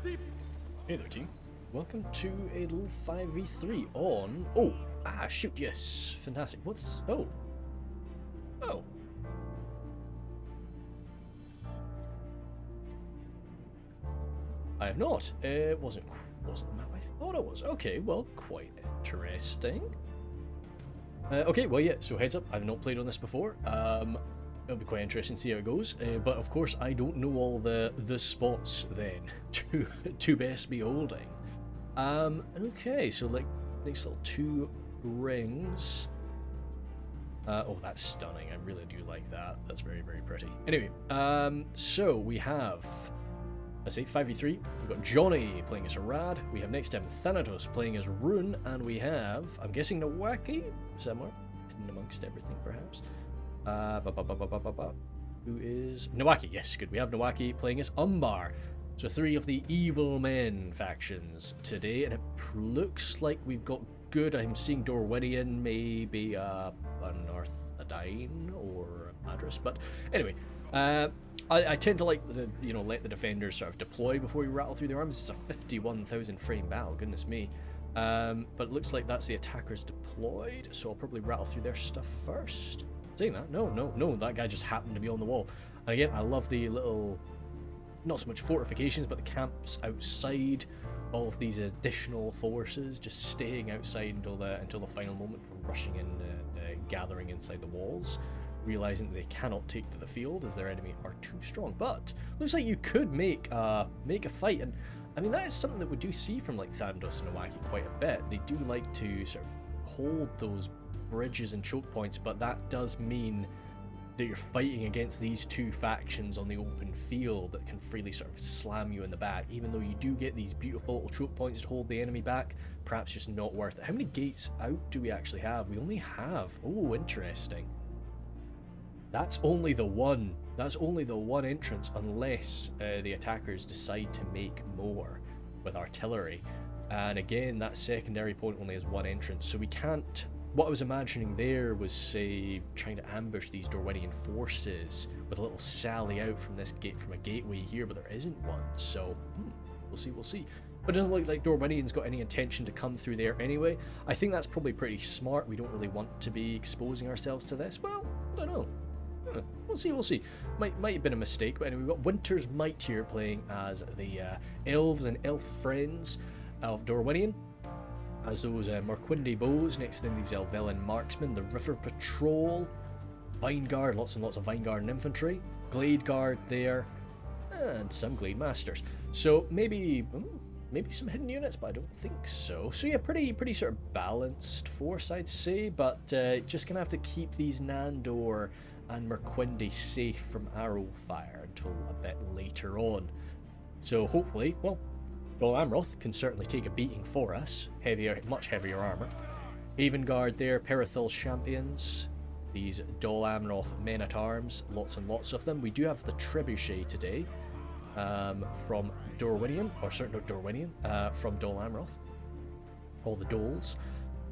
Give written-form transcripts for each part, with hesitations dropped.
Hey there, team. Welcome to a little 5v3 on... Oh! Ah, shoot, yes. Fantastic. What's... Oh. Oh. I have not. It wasn't the map I thought it was. Okay, well, quite interesting. Okay, well, yeah, so heads up, I've not played on this before. It'll be quite interesting to see how it goes. But of course, I don't know all the spots then to best be holding. Okay, so like next little 2 rings. Oh, that's stunning. I really do like that. That's very, very pretty. Anyway, so we have, let's say 5v3. We've got Johnny playing as Harad. We have next to him Thanatos playing as Rhun, and we have, I'm guessing, Nawaki somewhere hidden amongst everything, perhaps. Who is Nawaki? Yes, good. We have Nawaki playing as Umbar. So 3 of the evil men factions today, and it looks like we've got good. I'm seeing Dorwinion, maybe an Arthadine or Madras, but anyway, I tend to like to let the defenders sort of deploy before we rattle through the arms. It's a 51,000 frame battle, goodness me. But it looks like that's the attackers deployed, so I'll probably rattle through their stuff first. Saying that, no, that guy just happened to be on the wall. And again, I love the little, not so much fortifications, but the camps outside. All of these additional forces just staying outside until the final moment for rushing in and gathering inside the walls, realizing that they cannot take to the field as their enemy are too strong. But looks like you could make a fight, and I mean that is something that we do see from like Thanatos and Nawaki quite a bit. They do like to sort of hold those bridges and choke points, but that does mean that you're fighting against these 2 factions on the open field that can freely sort of slam you in the back, even though you do get these beautiful little choke points to hold the enemy back. Perhaps just not worth it. How many gates out do we actually have? We only have, oh, interesting, that's only the one entrance, unless the attackers decide to make more with artillery. And again, that secondary point only has 1 entrance, so we can't. What I was imagining there was, say, trying to ambush these Dorwinion forces with a little sally out from this gate, from a gateway here, but there isn't one. So we'll see. But it doesn't look like Dorwinion's got any intention to come through there anyway. I think that's probably pretty smart. We don't really want to be exposing ourselves to this. Well, I don't know. We'll see. Might have been a mistake, but anyway, we've got Winter's Might here playing as the elves and elf friends of Dorwinion. As those Merquindi bows, next to them these Elvelyn marksmen, the River Patrol, Vine Guard, lots and lots of Vine Guard and infantry, Glade Guard there, and some Glade Masters. So maybe some hidden units, but I don't think so. So yeah, pretty sort of balanced force, I'd say, but just gonna have to keep these Nandor and Merquindi safe from arrow fire until a bit later on. So hopefully, well, Amroth can certainly take a beating for us. Much heavier armor. Haven Guard there, Perithil champions. These Dol Amroth men-at-arms, lots and lots of them. We do have the Trebuchet today from Dorwinion, or certainly not Dorwinion, from Dol Amroth. All the Dols.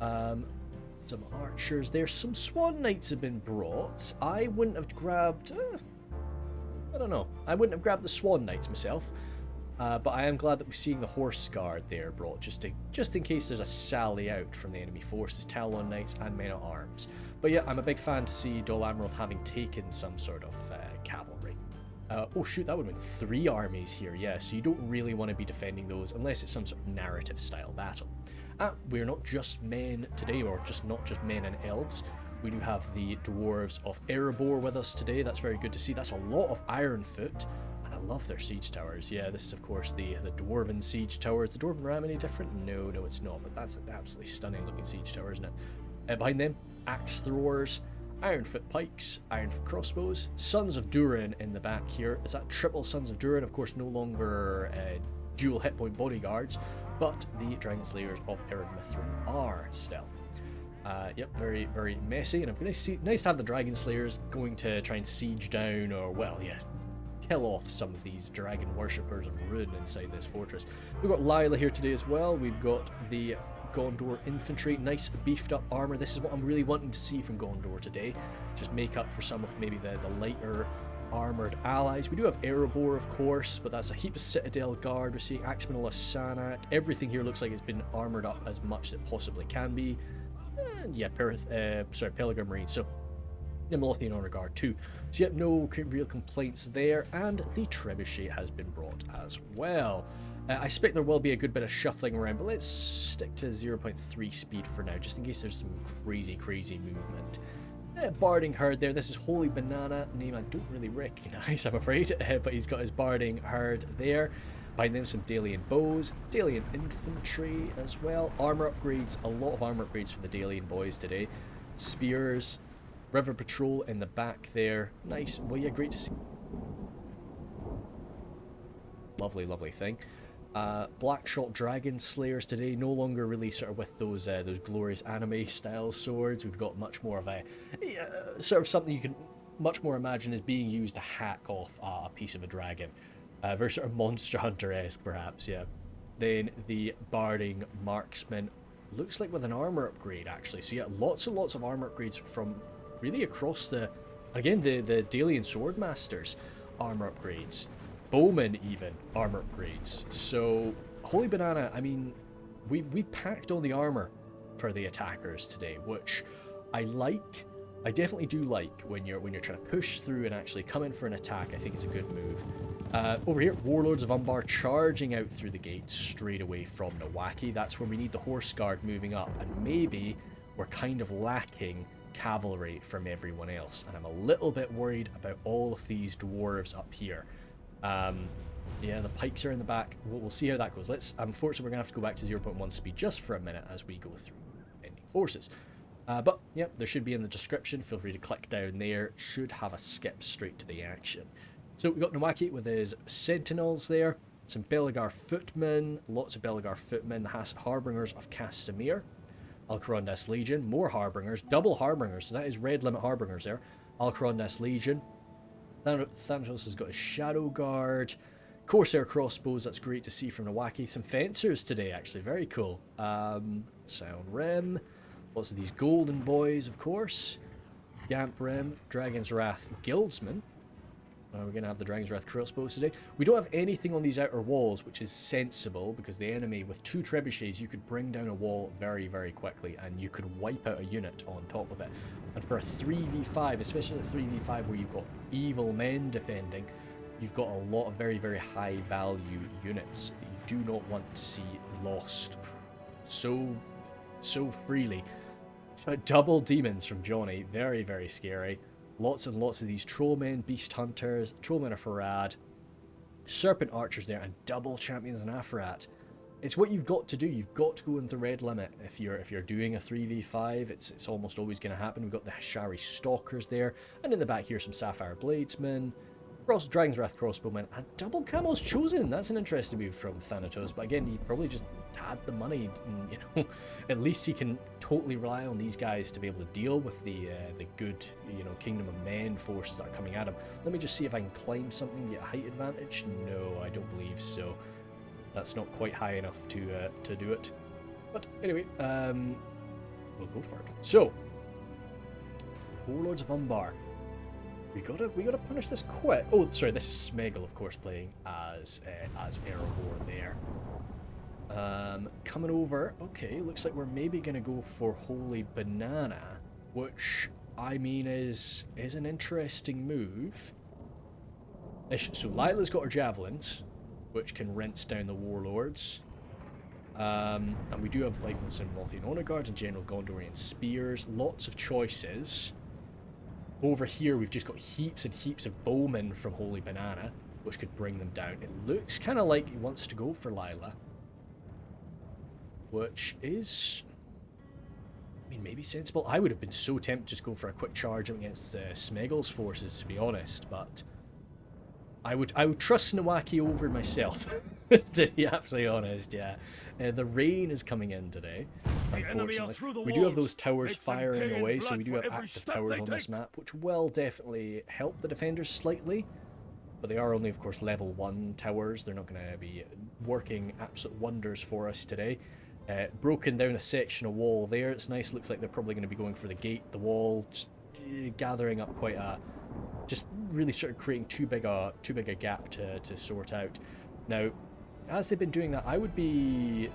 Some archers there. Some Swan Knights have been brought. I wouldn't have grabbed... I don't know. I wouldn't have grabbed the Swan Knights myself. But I am glad that we're seeing the Horse Guard there brought, just in case there's a sally out from the enemy forces, Talon Knights and Men-at-Arms. But yeah, I'm a big fan to see Dol Amroth having taken some sort of cavalry. Oh shoot, that would have been 3 armies here, yeah, so you don't really want to be defending those unless it's some sort of narrative style battle. We're not just men today, or not just men and elves. We do have the Dwarves of Erebor with us today. That's very good to see. That's a lot of Ironfoot. I love their siege towers. Yeah, this is of course the Dwarven siege tower. Is the Dwarven Ram any different? No, it's not, but that's an absolutely stunning looking siege tower, isn't it? Behind them, axe throwers, Ironfoot pikes, Ironfoot crossbows, Sons of Durin in the back here. Is that triple Sons of Durin? Of course, no longer dual hit point bodyguards, but the Dragon Slayers of Ered Mithrin are still. Yep, very, very messy, and nice to have the Dragon Slayers going to try and siege down, or well, yeah, kill off some of these dragon worshippers of Rhun inside this fortress. We've got Lila here today as well. We've got the Gondor infantry, nice beefed up armor. This is what I'm really wanting to see from Gondor today. Just make up for some of maybe the lighter armoured allies. We do have Erebor, of course, but that's a heap of Citadel Guard. We're seeing Axeman Sanak. Everything here looks like it's been armoured up as much as it possibly can be. And yeah, Pelargir Marines. So Nimlothian Honor Guard too. So yeah, no real complaints there. And the Trebuchet has been brought as well. I expect there will be a good bit of shuffling around, but let's stick to 0.3 speed for now, just in case there's some crazy movement. Barding Herd there. This is Holy Banana, name I don't really recognise, I'm afraid, but he's got his Barding Herd there. Behind them some Dalian Bows, Dalian Infantry as well. Armour upgrades, a lot of armour upgrades for the Dalian boys today. Spears, River Patrol in the back there. Nice. Well, yeah, great to see. Lovely thing. Blackshot Dragon Slayers today, no longer really sort of with those glorious anime style swords. We've got much more of a sort of something you can much more imagine as being used to hack off a piece of a dragon. Very sort of Monster Hunter-esque perhaps, yeah. Then the Barding Marksman, looks like with an armor upgrade actually. So yeah, lots and lots of armor upgrades from really across the, again, the Dalian Swordmasters armor upgrades. Bowmen even armor upgrades. So Holy Banana, I mean, we packed all the armor for the attackers today, which I like. I definitely do like when you're trying to push through and actually come in for an attack. I think it's a good move. Over here, Warlords of Umbar charging out through the gates straight away from Nowaki. That's where we need the Horse Guard moving up, and maybe we're kind of lacking cavalry from everyone else, and I'm a little bit worried about all of these dwarves up here. Yeah, the pikes are in the back. We'll see how that goes. Unfortunately, we're going to have to go back to 0.1 speed just for a minute as we go through ending forces. But, yeah, there should be in the description. Feel free to click down there. Should have a skip straight to the action. So we've got Nowaki with his sentinels there. Some Belagar footmen. Lots of Belagar footmen. The Harbingers of Castamere. Alcarondas Legion. More Harbingers. Double Harbingers. So that is red limit Harbingers there. Alcarondas Legion. Thanatos has got his Shadow Guard. Corsair crossbows, that's great to see from Nowaki. Some fencers today, actually, very cool. Sound Rim. Lots of these golden boys, of course. Gamp Rim, Dragon's Wrath Guildsman. We're going to have the Dragon's Wrath crossbows today. We don't have anything on these outer walls, which is sensible, because the enemy, with 2 trebuchets, you could bring down a wall very quickly, and you could wipe out a unit on top of it. And for a 3v5, especially a 3v5 where you've got evil men defending, you've got a lot of very high value units that you do not want to see lost so freely. Double demons from Johnny, very scary. Lots and lots of these Trollmen, Beast Hunters, Trollmen of Harad, Serpent Archers there, and double Champions in Afarat. It's what you've got to do. You've got to go into red limit if you're doing a 3v5. It's almost always going to happen. We've got the Hashari Stalkers there, and in the back here some Sapphire Bladesmen, Dragon's Wrath Crossbowmen, and double Camels Chosen. That's an interesting move from Thanatos, but again, he probably just had the money, and, you know, at least he can totally rely on these guys to be able to deal with the good, you know, Kingdom of Men forces that are coming at him. Let me just see if I can climb something to get a height advantage. No, I don't believe so. That's not quite high enough to do it. But anyway, we'll go for it. So, Warlords of Umbar. We gotta punish this quick. Oh, sorry, this is Smeagol, of course, playing as Erebor there. Coming over. Okay, looks like we're maybe gonna go for Holy Banana, which I mean is an interesting move. So Lila's got her javelins, which can rinse down the warlords. And we do have like some Lothian Honor Guards and General Gondorian spears. Lots of choices. Over here, we've just got heaps and heaps of bowmen from Holy Banana, which could bring them down. It looks kind of like he wants to go for Lila, which is, I mean, maybe sensible. I would have been so tempted to just go for a quick charge against Smeagol's forces, to be honest, but I would trust Nowaki over myself, to be absolutely honest, yeah. The rain is coming in today, unfortunately. We do have those towers firing away, so we do have active towers on this map, which will definitely help the defenders slightly. But they are only, of course, level 1 towers. They're not going to be working absolute wonders for us today. Broken down a section of wall there. It's nice. Looks like they're probably going to be going for the gate, the wall. Just, gathering up quite a, just really sort of creating too big a gap to sort out. Now, as they've been doing that,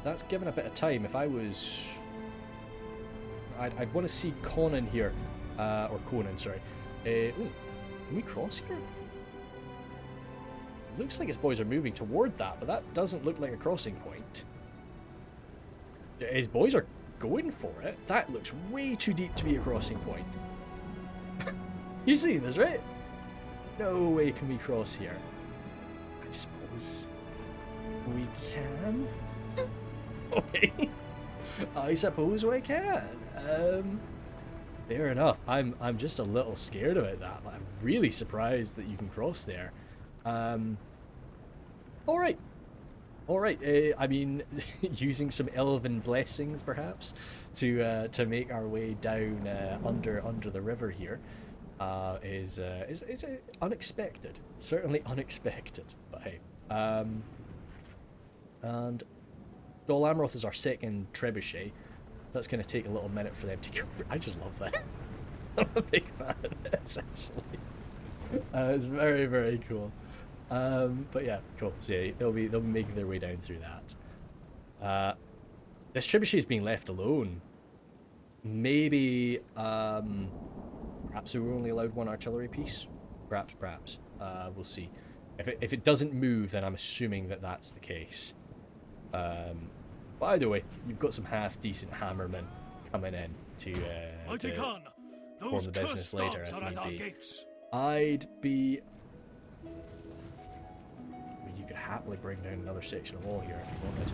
that's given a bit of time. If I was, I'd want to see Conan here, or Conan, sorry. Ooh, can we cross here? Looks like his boys are moving toward that, but that doesn't look like a crossing point. His boys are going for it. That looks way too deep to be a crossing point. You see this, right? No way can we cross here. I suppose we can. Okay. I suppose we can. Fair enough. I'm just a little scared about that. I'm really surprised that you can cross there. All right. I mean, using some elven blessings perhaps to make our way down under the river here is unexpected. Certainly unexpected. But hey, and Dol Amroth is our second trebuchet. That's going to take a little minute for them to go. I just love that. I'm a big fan of this, actually. It's very, very cool. But yeah, cool. So yeah, they'll be making their way down through that. This trebuchet is being left alone. Maybe, perhaps we were only allowed one artillery piece. Perhaps. We'll see. If it doesn't move, then I'm assuming that that's the case. But either way, you've got some half-decent hammermen coming in to form the business later if need be. I'd be... I mean, you could happily bring down another section of wall here if you wanted.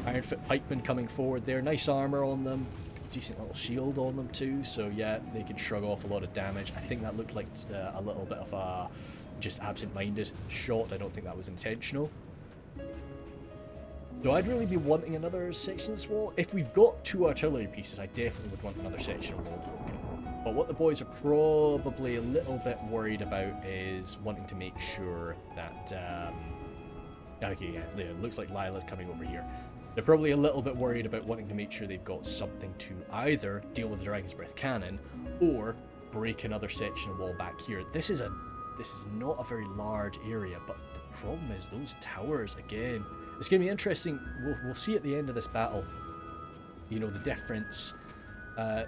Ironfoot pikemen coming forward there, nice armour on them, decent little shield on them too, so yeah, they can shrug off a lot of damage. I think that looked like a little bit of a just absent-minded shot. I don't think that was intentional. So I'd really be wanting another section of this wall. If we've got 2 artillery pieces, I definitely would want another section of wall broken. But what the boys are probably a little bit worried about is wanting to make sure that... okay, yeah, it looks like Lila's coming over here. They're probably a little bit worried about wanting to make sure they've got something to either deal with the Dragon's Breath cannon or break another section of wall back here. This is not a very large area, but the problem is those towers, again... It's going to be interesting. We'll see at the end of this battle, you know, the difference.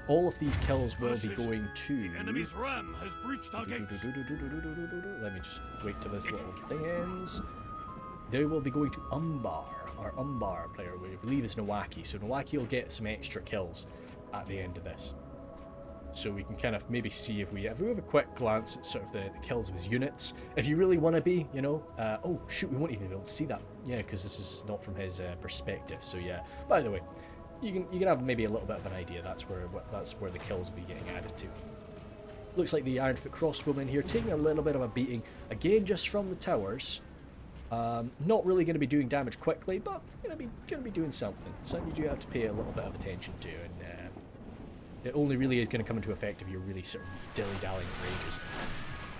All of these kills will be going to... The enemy's ram has breached our gates. Let me just wait till this little thing ends. They will be going to Umbar, our Umbar player, we believe is Nowaki. So Nowaki will get some extra kills at the end of this. So we can kind of maybe see if we have a quick glance at sort of the kills of his units. If you really want to be, you know, oh shoot, we won't even be able to see that. Yeah, because this is not from his perspective. So yeah. By the way, you can have maybe a little bit of an idea. That's where the kills will be getting added to. Looks like the Ironfoot crossbowmen here taking a little bit of a beating again, just from the towers. Not really going to be doing damage quickly, but going to be doing something. Something you do have to pay a little bit of attention to, and it only really is going to come into effect if you're really sort of dilly-dallying for ages.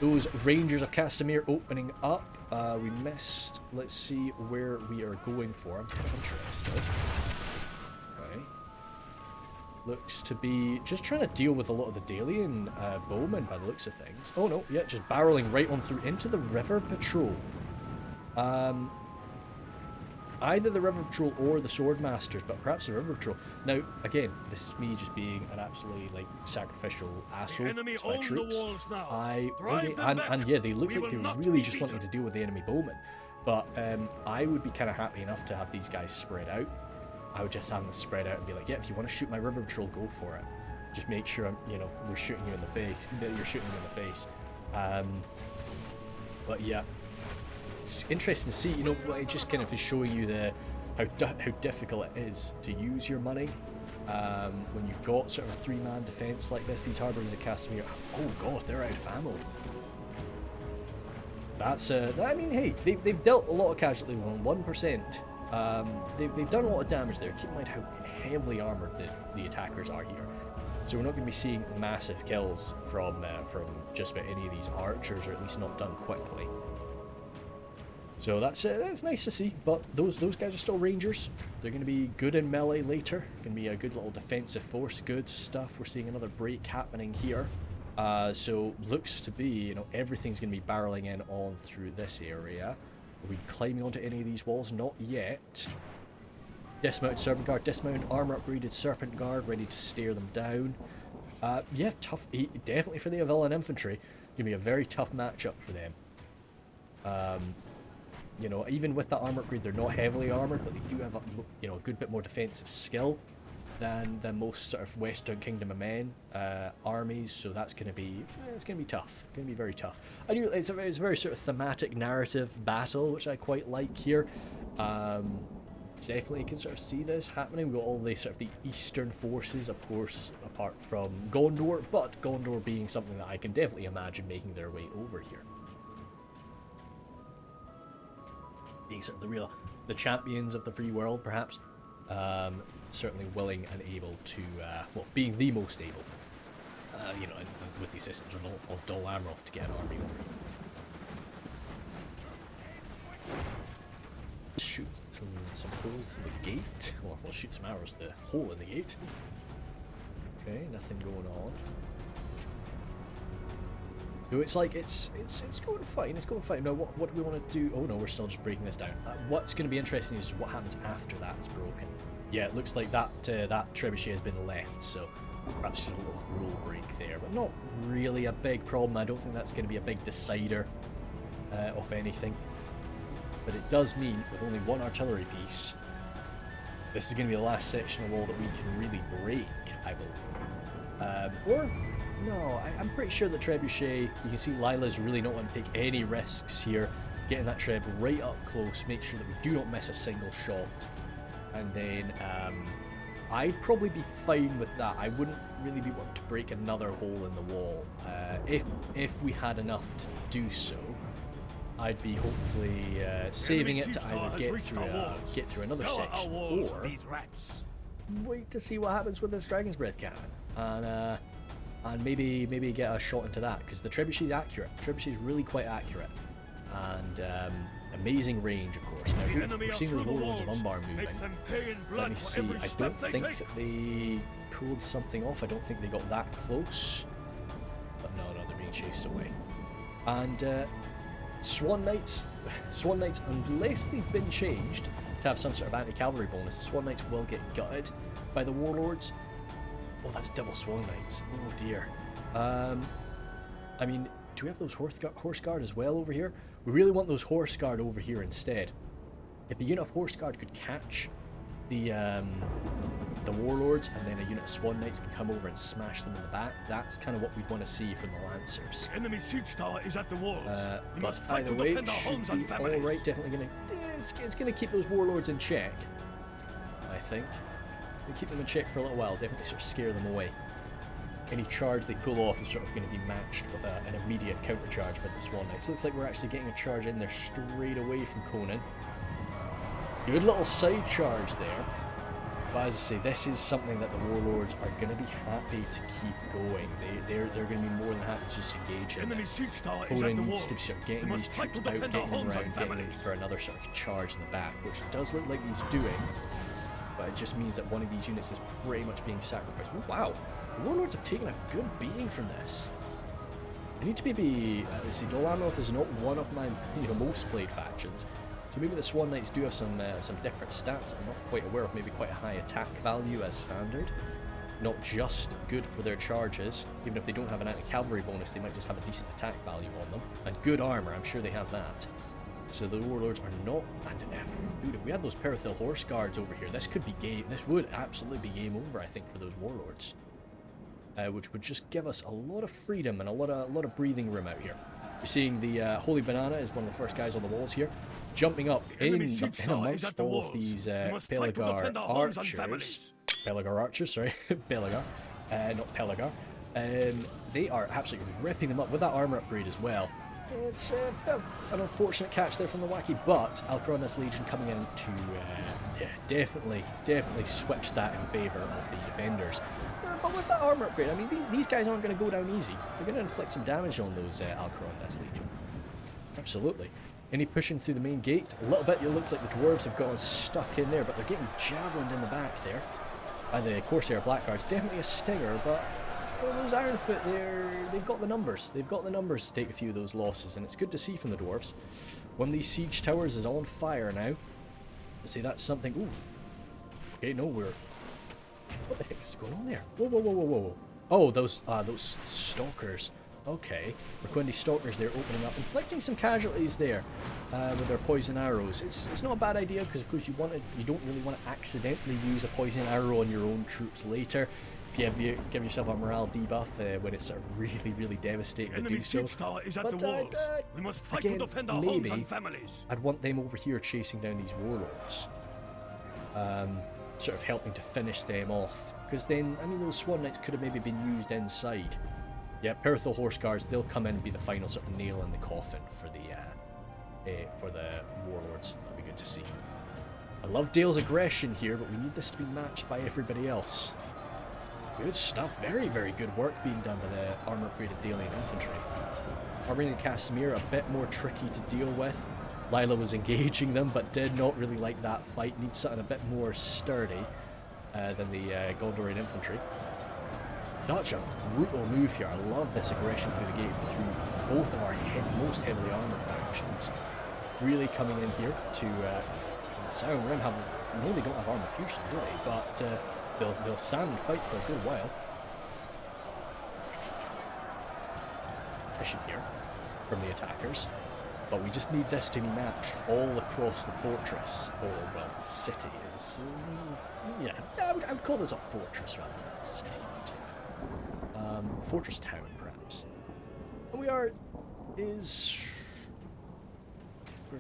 Those Rangers of Castamere opening up. We missed. Let's see where we are going for. I'm kind of interested. Okay. Looks to be just trying to deal with a lot of the Dalian bowmen by the looks of things. Oh no, yeah, just barreling right on through into the River Patrol. Either the River Patrol or the Swordmasters, but perhaps the River Patrol. Now, again, this is me just being an absolutely like sacrificial asshole to my troops. And yeah, they look like they're really just wanting to deal with the enemy bowmen. But I would be kind of happy enough to have these guys spread out. I would just have them spread out and be like, yeah, if you want to shoot my River Patrol, go for it. Just make sure we're shooting you in the face. That you're shooting me in the face. But yeah. It's interesting to see, it just kind of is showing you how difficult it is to use your money when you've got sort of a 3-man defense like this. These Harbingers of Castamere, oh god, they're out of ammo. That's I mean, hey, they've dealt a lot of casualty on 1%. They've done a lot of damage there. Keep in mind how heavily armored the attackers are here. So we're not going to be seeing massive kills from just about any of these archers, or at least not done quickly. So that's nice to see, but those guys are still Rangers. They're going to be good in melee later. Going to be a good little defensive force. Good stuff. We're seeing another break happening here. So looks to be, you know, everything's going to be barreling in on through this area. Are we climbing onto any of these walls? Not yet. Dismounted Serpent Guard, dismounted armor upgraded Serpent Guard, ready to stare them down. Yeah, tough, definitely for the Avilan Infantry. Going to be a very tough matchup for them. You know, even with that armor upgrade, they're not heavily armored, but they do have a, you know, a good bit more defensive skill than most sort of Western Kingdom of Men armies. So that's going to be, it's going to be tough. Going to be very tough. I do. It's a very sort of thematic narrative battle, which I quite like here. Definitely can sort of see this happening. We've got all the sort of the eastern forces, of course, apart from Gondor, but Gondor being something that I can definitely imagine making their way over here. Being sort of the champions of the free world, perhaps. Certainly willing and able to, well, being the most able, you know, and with the assistance of Dol Amroth to get an army over here. Shoot some holes through the gate. Well, we'll shoot some arrows through the hole in the gate. Okay, nothing going on. So it's like it's going fine. It's going fine. Now, what do we want to do? Oh no, we're still just breaking this down. What's going to be interesting is what happens after that's broken. Yeah, it looks like that trebuchet has been left. So perhaps just a little rule break there, but not really a big problem. I don't think that's going to be a big decider of anything. But it does mean, with only one artillery piece, this is going to be the last section of wall that we can really break, I believe. Or, no, I'm pretty sure the trebuchet, you can see Lila's really not want to take any risks here. Getting that treb right up close, make sure that we do not miss a single shot. And then, I'd probably be fine with that. I wouldn't really be wanting to break another hole in the wall. If we had enough to do so. I'd be hopefully saving it to either get through another section, or wait to see what happens with this Dragon's Breath cannon, and maybe get a shot into that, because the trebuchet's accurate. The trebuchet's really quite accurate, and amazing range, of course. Now we're seeing those warlords of Umbar moving. Let me see. I don't think that they pulled something off. I don't think they got that close, but no, they're being chased away, and. Swan Knights, unless they've been changed to have some sort of anti-cavalry bonus, the Swan Knights will get gutted by the warlords. Oh, that's double Swan Knights. Oh dear. I mean, do we have those Horse Guard as well over here? We really want those Horse Guard over here instead. If a unit of Horse Guard could catch the warlords, and then a unit of Swan Knights can come over and smash them in the back, that's kind of what we'd want to see from the Lancers. Enemy siege tower is at the walls. We must but fight either to way, defend our homes and families. all right. Definitely gonna, it's gonna keep those warlords in check. I think we'll keep them in check for a little while. Definitely sort of scare them away. Any charge they pull off is sort of going to be matched with an immediate counter charge by the Swan Knights. Looks like we're actually getting a charge in there straight away from Conan. Good little side charge there. But as I say, this is something that the warlords are going to be happy to keep going. They're going to be more than happy to just engage in this. Conan needs to be sort of getting these troops out, getting them around, getting them for another sort of charge in the back, which does look like he's doing. But it just means that one of these units is pretty much being sacrificed. Oh, wow, the warlords have taken a good beating from this. I need to maybe, let's see, Dol Amroth is not one of my most played factions. So maybe the Swan Knights do have some different stats I'm not quite aware of. Maybe quite a high attack value as standard. Not just good for their charges. Even if they don't have an anti-cavalry bonus, they might just have a decent attack value on them. And good armor, I'm sure they have that. So the warlords are not... Dude, if we had those Perithil Horse Guards over here, this could be game... This would absolutely be game over, I think, for those warlords. Which would just give us a lot of freedom and a lot of breathing room out here. You're seeing the Holy Banana is one of the first guys on the walls here. Jumping up in amongst all of these Pelagar archers. Pelagar archers, sorry. Pelagar. Not Pelagar. They are absolutely ripping them up with that armor upgrade as well. It's a bit of an unfortunate catch there from the Wacky, but Alcronis Legion coming in to definitely switch that in favour of the defenders. But with that armor upgrade, I mean, these guys aren't going to go down easy. They're going to inflict some damage on those Alcronis Legion. Absolutely. Any pushing through the main gate? A little bit. It looks like the dwarves have gotten stuck in there, but they're getting javelined in the back there by the Corsair Blackguards. Definitely a stinger, but Well, those Ironfoot, they've got the numbers. They've got the numbers to take a few of those losses, and it's good to see from the dwarves. One of these siege towers is on fire now. See, that's something. Ooh. Okay, no, we're. What the heck is going on there? Whoa, whoa, whoa, whoa, whoa! Oh, those stalkers. Okay, Requendi stalkers. They're opening up, inflicting some casualties there with their poison arrows. It's not a bad idea because, of course, you don't really want to accidentally use a poison arrow on your own troops later. Give yourself a morale debuff when it's sort of really devastating to do so. But we must fight again, to defend our maybe homes and families. I'd want them over here chasing down these warlords, sort of helping to finish them off. Because then, I mean, those Swan Knights could have maybe been used inside. Yeah, Perthel Horse Guards, they'll come in and be the final sort of nail in the coffin for the warlords. That'll be good to see. I love Dale's aggression here, but we need this to be matched by everybody else. Good stuff. Very good work being done by the armor-upgraded Dalian infantry. Armoring and Casimir a bit more tricky to deal with. Lila was engaging them, but did not really like that fight. Needs something a bit more sturdy than the Gondorian infantry. Such a brutal move here. I love this aggression through the gate through both of our most heavily armored factions. Really coming in here to the Southern Rim they don't have armor piercing, do they? But they'll stand and fight for a good while. Mission here from the attackers, but we just need this to be matched all across the fortress, or well, city is. Yeah, I would call this a fortress rather than a city. Fortress town, perhaps. And we're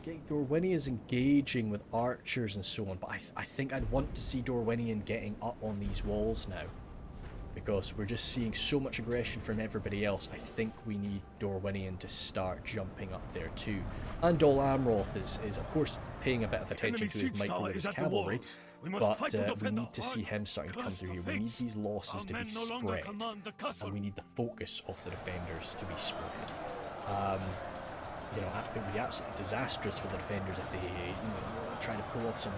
getting Dorwinion is engaging with archers and so on, but I think I'd want to see Dorwinion getting up on these walls now, because we're just seeing so much aggression from everybody else. I think we need Dorwinion to start jumping up there too. And Dol Amroth is of course paying a bit of attention to his might with his cavalry, but we need to see him starting to come through here. We need these losses to be spread, and we need the focus of the defenders to be spread. You know, it would be absolutely disastrous for the defenders if they, try to pull off some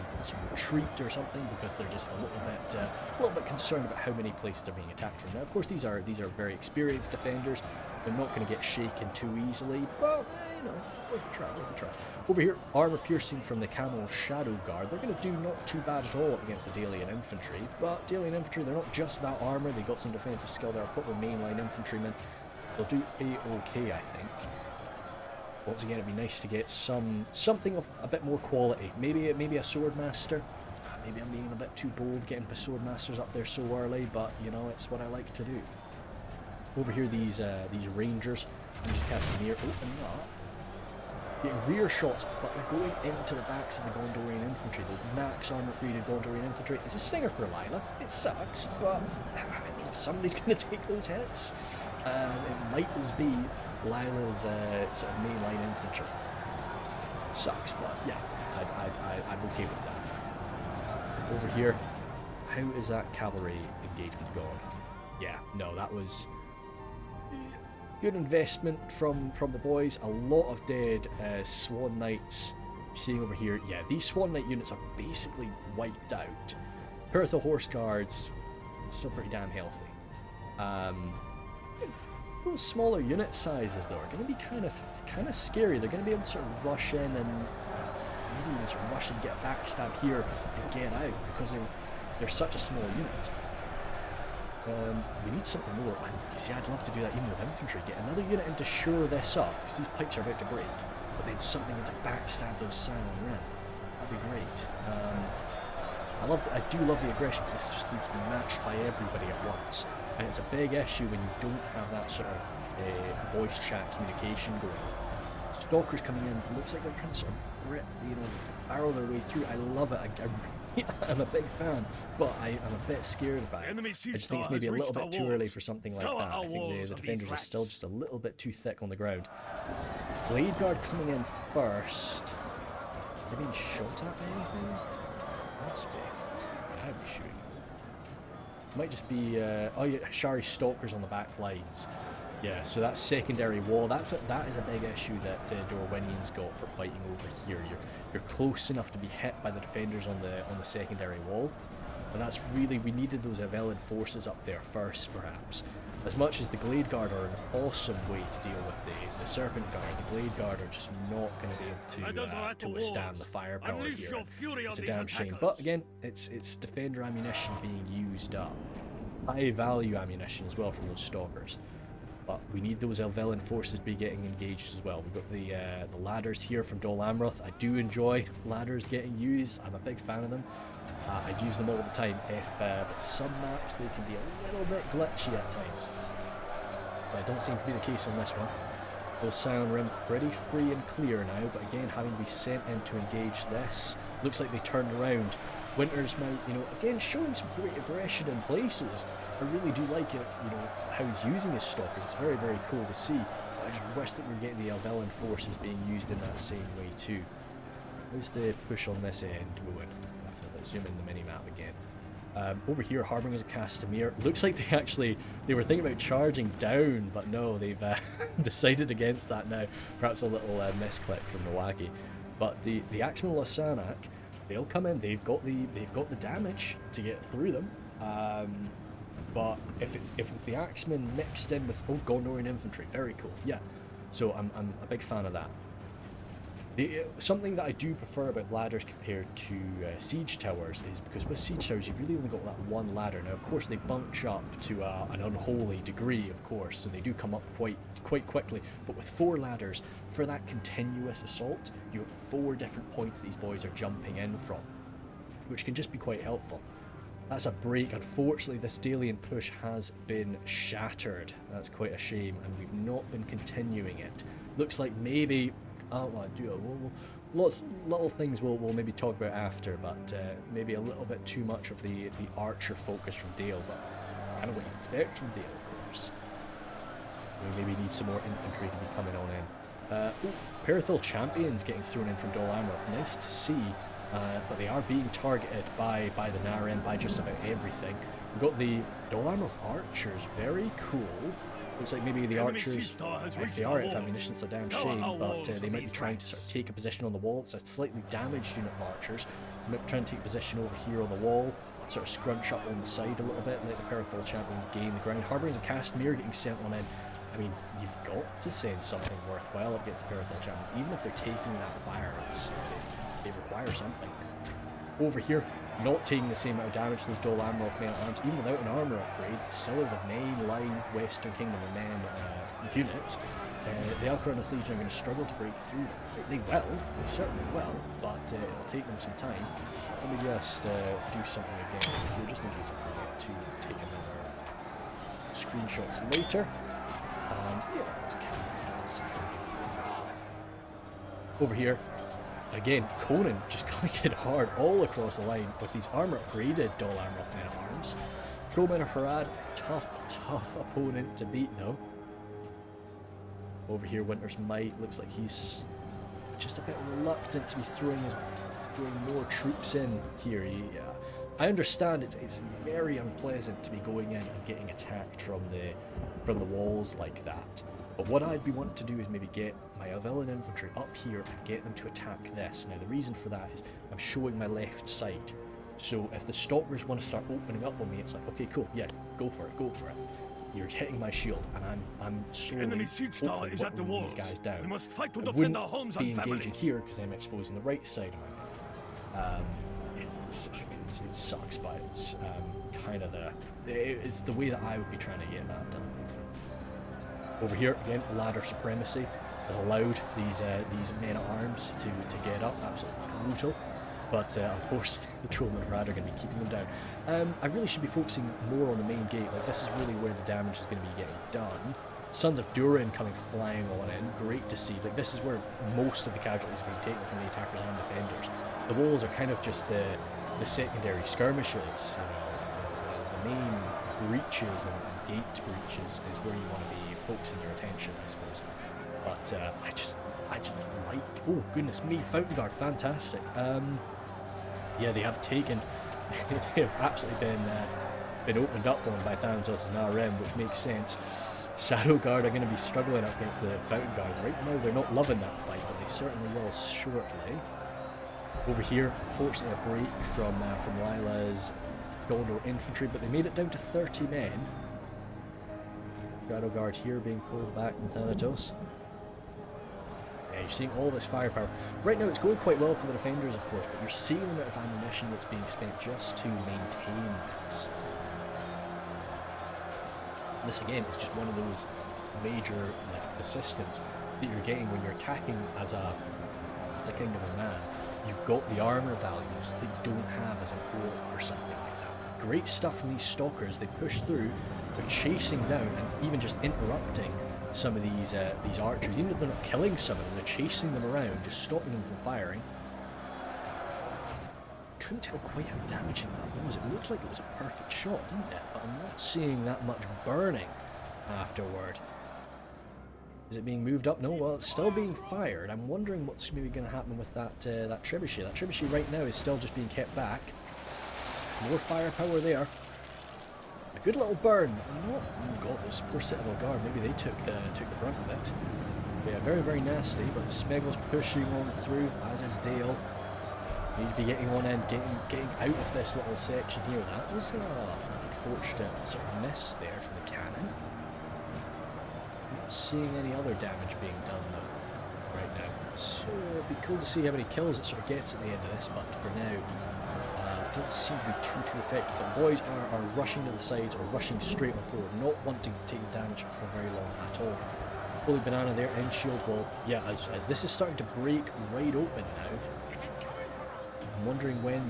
retreat or something, because they're just a little bit concerned about how many places they're being attacked from. Now, of course, these are very experienced defenders. They're not going to get shaken too easily, but worth a try. Over here, armor piercing from the Camel Shadow Guard. They're going to do not too bad at all against the Dalian infantry, but Dalian infantry, they're not just that armor. They got some defensive skill. They're proper mainline infantrymen. They'll do a-okay, I think. Once again, it'd be nice to get something of a bit more quality. Maybe a swordmaster. Maybe I'm being a bit too bold getting swordmasters up there so early, but it's what I like to do. Over here, these rangers. I'm just casting near. Oh, and not getting rear shots, but they're going into the backs of the Gondorian infantry. Those max armor upgraded Gondorian infantry. It's a stinger for Lila. It sucks, but I mean, if somebody's going to take those hits, it might as be Lila's sort of mainline infantry. It sucks, but yeah, I'm okay with that. Over here, how is that cavalry engagement going? Yeah, no, that was good investment from the boys. A lot of dead Swan Knights. You're seeing over here, yeah, these Swan Knight units are basically wiped out. Perthel Horse Guards, still pretty damn healthy. Those smaller unit sizes though are going to be kind of scary. They're going to be able to sort of rush in and maybe even sort of rush and get a backstab here and get out, because they're such a small unit. We need something more. And you see, I'd love to do that even with infantry. Get another unit in to shore this up, because these pikes are about to break. But then something in to backstab those silent men. That'd be great. I do love the aggression, but this just needs to be matched by everybody at once. And it's a big issue when you don't have that sort of voice chat communication going on. Stalkers coming in, looks like they're trying to sort of barrel their way through. I love it. I'm a big fan, but I'm a bit scared about it. I just think it's maybe a little bit too early for something like that. I think the defenders are still just a little bit too thick on the ground. Blade Guard coming in first. Are they being shot at by anything? Must be. I'd be shooting. Might just be Shari Stalkers on the back lines. Yeah, so that secondary wall, that is a big issue that Dorwinion's got for fighting over here. You're close enough to be hit by the defenders on the secondary wall, and that's really, we needed those Evelyn forces up there first, perhaps. As much as the Glade Guard are an awesome way to deal with the Serpent Guard, the Glade Guard are just not going to be able to withstand the firepower here. It's a damn shame. But again, it's Defender ammunition being used up. High value ammunition as well from those Stalkers. But we need those Elvelyn forces to be getting engaged as well. We've got the ladders here from Dol Amroth. I do enjoy ladders getting used. I'm a big fan of them. I use them all the time. But some maps they can be a little bit glitchy at times. But it doesn't seem to be the case on this one. Those Scion Rim pretty free and clear now, but again having to be sent in to engage this. Looks like they turned around. Winters might, again showing some great aggression in places. I really do like it, how he's using his Stalkers. It's very, very cool to see. But I just wish that we were getting the Elvelyn forces being used in that same way too. How's the push on this end going? Let's zoom in the mini-map again. Over here, Harbingers of Castamere. Looks like they were thinking about charging down, but no, they've decided against that now. Perhaps a little misclick from Nowaki. But the Axemen Lasanac, they'll come in. They've got the damage to get through them. But if it's the Axemen mixed in with Gondorian infantry, very cool. Yeah, so I'm a big fan of that. Something that I do prefer about ladders compared to siege towers is because with siege towers you've really only got that one ladder. Now of course they bunch up to an unholy degree, of course, so they do come up quite quickly, but with 4 ladders for that continuous assault you have 4 different points these boys are jumping in from, which can just be quite helpful. That's a break. Unfortunately this Dalian push has been shattered. That's quite a shame, and we've not been continuing it. Looks like maybe lots little things we'll maybe talk about after, but maybe a little bit too much of the archer focus from Dale, but kind of what you expect from Dale, of course. We maybe need some more infantry to be coming on in. Perithil champions getting thrown in from Dol Amroth. Nice to see, but they are being targeted by the Narem, by just about everything. We've got the Dol Amroth archers, very cool. Looks like maybe the archers, if they are out of ammunition, it's a damn shame, but they might be trying to sort of take a position on the wall. It's a slightly damaged unit of archers. They might be trying to take a position over here on the wall, sort of scrunch up on the side a little bit, and let the Perithal champions gain the ground. Harbingers and Castamere getting sent on in. I mean, you've got to send something worthwhile up against the Perithal champions, even if they're taking that fire. They require something. Over here, not taking the same amount of damage to those Dol Amroth men at arms, even without an armour upgrade, still is a mainline Western Kingdom of men unit. The Alcaranus Legion are going to struggle to break through them. They certainly will, but it'll take them some time. Let me just do something again here, just in case I forget to take another screenshots later. And yeah, let's over here. Again, Conan just coming in hard all across the line with these armour upgraded Dol Amroth men at arms. Trollmen of Harad, tough opponent to beat though. Over here, Winter's Might looks like he's just a bit reluctant to be throwing more troops in here. I understand it's very unpleasant to be going in and getting attacked from the walls like that. But what I'd be wanting to do is maybe get my Elvelyn infantry up here and get them to attack this. Now the reason for that is I'm showing my left side. So if the stalkers want to start opening up on me, it's like, okay, cool, yeah, go for it. You're hitting my shield, and I'm slowly hopefully whittling these guys down. We must fight to I defend our wouldn't homes be and engaging families. here because I'm exposing the right side of my men. It sucks, but it's kind of it's the way that I would be trying to get that done. Over here, again, ladder supremacy has allowed these men at arms to get up. Absolutely brutal. But unfortunately, the Trollmen of Harad are going to be keeping them down. I really should be focusing more on the main gate. Like, this is really where the damage is going to be getting done. Sons of Durin coming flying on in. Great to see. Like, this is where most of the casualties are being taken from the attackers and defenders. The walls are kind of just the secondary skirmishes. The main breaches and gate breaches is where you want to be focusing your attention, I suppose. But I just like, oh goodness me, Fountain Guard, fantastic. Yeah, they have taken, they have absolutely been opened up on by Thanatos and RM, which makes sense. Shadow Guard are going to be struggling up against the Fountain Guard right now. They're not loving that fight, but they certainly will shortly. Over here, fortunately a break from Lila's Gondor infantry, but they made it down to 30 men. Shadow Guard here being pulled back from Thanatos. Yeah, you're seeing all this firepower. Right now it's going quite well for the defenders, of course, but you're seeing the amount of ammunition that's being spent just to maintain this. This again is just one of those major assistants that you're getting when you're attacking as a Kingdom of Man. You've got the armor values that you don't have as an orc or something like that. Great stuff from these stalkers. They push through, they're chasing down and even just interrupting some of these archers. Even if they're not killing some of them, they're chasing them around, just stopping them from firing. Couldn't tell quite how damaging that was. It looked like it was a perfect shot, didn't it? But I'm not seeing that much burning afterward. Is it being moved up? No, well, it's still being fired. I'm wondering what's maybe going to happen with that trebuchet. That trebuchet right now is still just being kept back. More firepower there. A good little burn. Oh god, this poor Citadel Guard. Maybe they took the brunt of it. Yeah, very, very nasty. But Smeagol's pushing on through, as is Dale. Need to be getting on in, getting out of this little section here. That was an unfortunate sort of miss there from the cannon. Not seeing any other damage being done though right now. So it'd be cool to see how many kills it sort of gets at the end of this, but for now it doesn't seem to be too effective. But the boys are rushing to the sides or rushing straight on forward, not wanting to take damage for very long at all. Holy Banana there in shield wall. Yeah, as this is starting to break right open now. I'm wondering when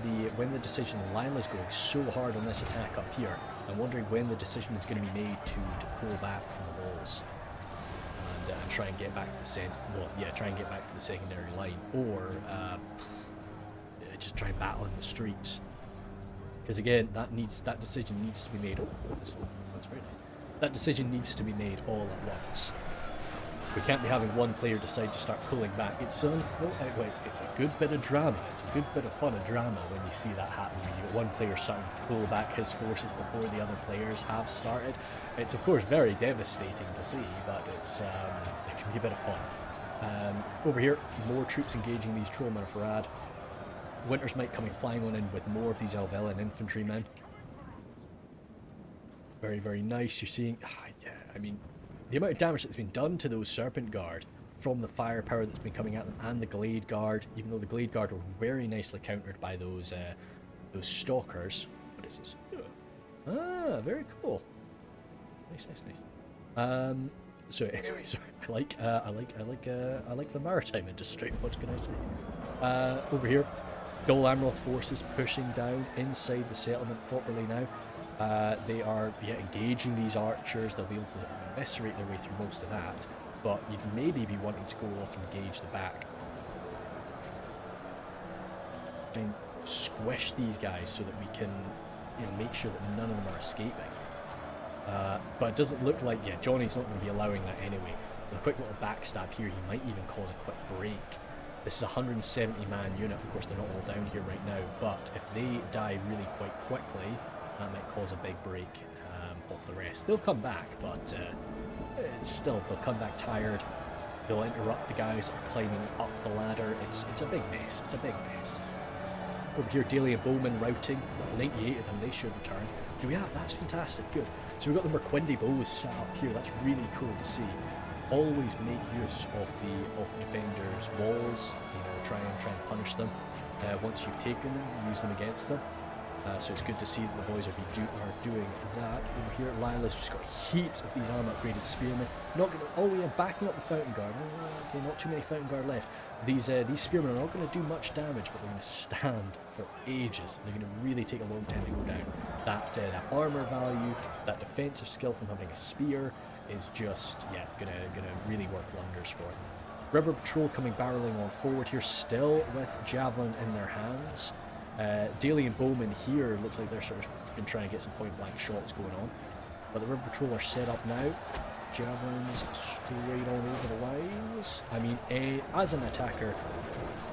the decision, Lila's going so hard on this attack up here, I'm wondering when the decision is going to be made to pull back from the walls and try and get back to the try and get back to the secondary line, or just try and battle in the streets. Because again, that decision needs to be made. Oh, that's very nice. That decision needs to be made all at once. We can't be having one player decide to start pulling back. It's a good bit of drama. It's a good bit of fun and drama when you see that happen. When you get one player starting to pull back his forces before the other players have started. It's of course very devastating to see, but it can be a bit of fun. Over here, more troops engaging these Trollmen of Harad. Winter's Might coming flying on in with more of these Elvelyn infantrymen. Very, very nice. You're seeing, yeah, I mean, the amount of damage that's been done to those Serpent Guard from the firepower that's been coming at them, and the Glade Guard, even though the Glade Guard were very nicely countered by those stalkers. What is this? Ah, very cool. Nice, nice, nice. So anyway, sorry. I like the maritime industry. What can I say? Over here, Dol Amroth forces pushing down inside the settlement properly now. They are engaging these archers. They'll be able to sort of eviscerate their way through most of that, but you'd maybe be wanting to go off and engage the back and squish these guys so that we can, make sure that none of them are escaping. But it doesn't look like, Johnny's not going to be allowing that anyway. With a quick little backstab here, he might even cause a quick break. This is a 170-man unit. Of course, they're not all down here right now, but if they die really quite quickly, that might cause a big break off the rest. They'll come back, but still, they'll come back tired. They'll interrupt the guys that are climbing up the ladder. It's a big mess. It's a big mess. Over here, Daly and Bowman routing. 98 of them, they should return. Do we have? That's fantastic. Good. So we've got the Merquindi bows set up here. That's really cool to see. Always make use of the defenders' walls. Try and punish them. Once you've taken them, use them against them. So it's good to see that the boys are doing that. Over here, Lila's just got heaps of these armor-upgraded spearmen. Not going to, backing up the Fountain Guard. Okay, not too many Fountain Guard left. These spearmen are not going to do much damage, but they're going to stand for ages. They're going to really take a long time to go down. That armor value, that defensive skill from having a spear is just, gonna really work wonders for it. River Patrol coming barreling on forward here, still with javelins in their hands. Daly and Bowman here, looks like they're sort of been trying to get some point-blank shots going on. But the River Patrol are set up now. Javelins straight on over the lines. I mean, as an attacker,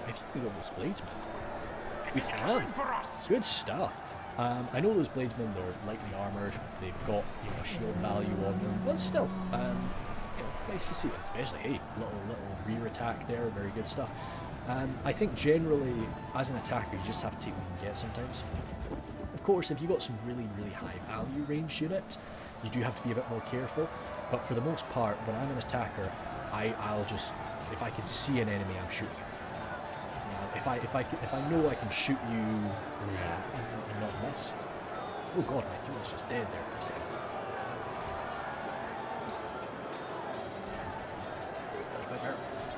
if you can go those bladesmen, we can. Good stuff. I know those bladesmen, they're lightly armoured. They've got shield value on them, but still, nice to see it. Especially, little rear attack there. Very good stuff. I think generally, as an attacker, you just have to take what you can get sometimes. Of course, if you've got some really, really high value ranged unit, you do have to be a bit more careful. But for the most part, when I'm an attacker, I'll just, if I can see an enemy, I'm shooting. If I know I can shoot you and not miss. Oh god, my throat is just dead there for a second.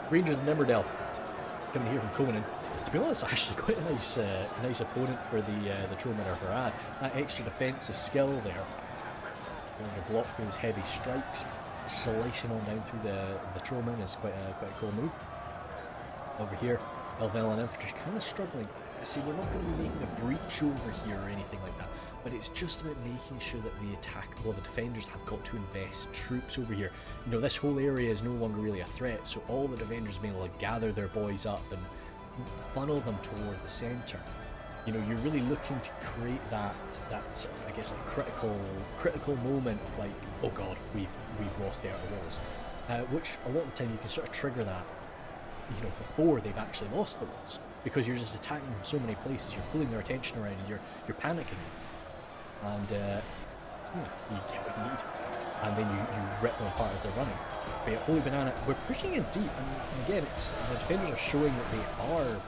Rangers of Nimberdale coming here from Conan. To be honest, actually quite a nice opponent for the Trollmen of Harad. That extra defensive skill there, to block those heavy strikes, slicing on down through the Trollmen is quite a cool move. Over here, Elven Infantry kind of struggling. See, we're not going to be making a breach over here or anything like that, but it's just about making sure that the defenders have got to invest troops over here. You know, this whole area is no longer really a threat, so all the defenders have been able to gather their boys up and funnel them toward the centre. You know, you're really looking to create that sort of, I guess, like critical moment of like, oh god, we've lost the outer walls, which a lot of the time you can sort of trigger that, you know, before they've actually lost the walls, because you're just attacking them so many places, you're pulling their attention around, and you're panicking, and you get what you need, and then you rip them apart as they're running. But yeah, Holy Banana, we're pushing in deep, and again, it's the defenders are showing that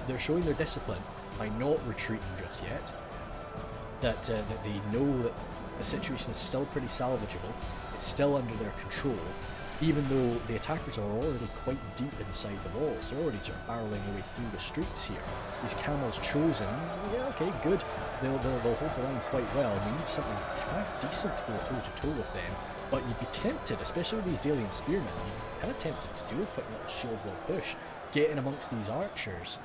they're showing their discipline by not retreating just yet. That they know that the situation is still pretty salvageable. It's still under their control, even though the attackers are already quite deep inside the walls. They're already sort of barreling their way through the streets here. These camels chosen, yeah, okay, good. They'll hold the line quite well. We need something half decent to go toe to toe with them. But you'd be tempted, especially with these Dalian spearmen, you'd be kind of tempted to do a quick little shield wall push, get in amongst these archers.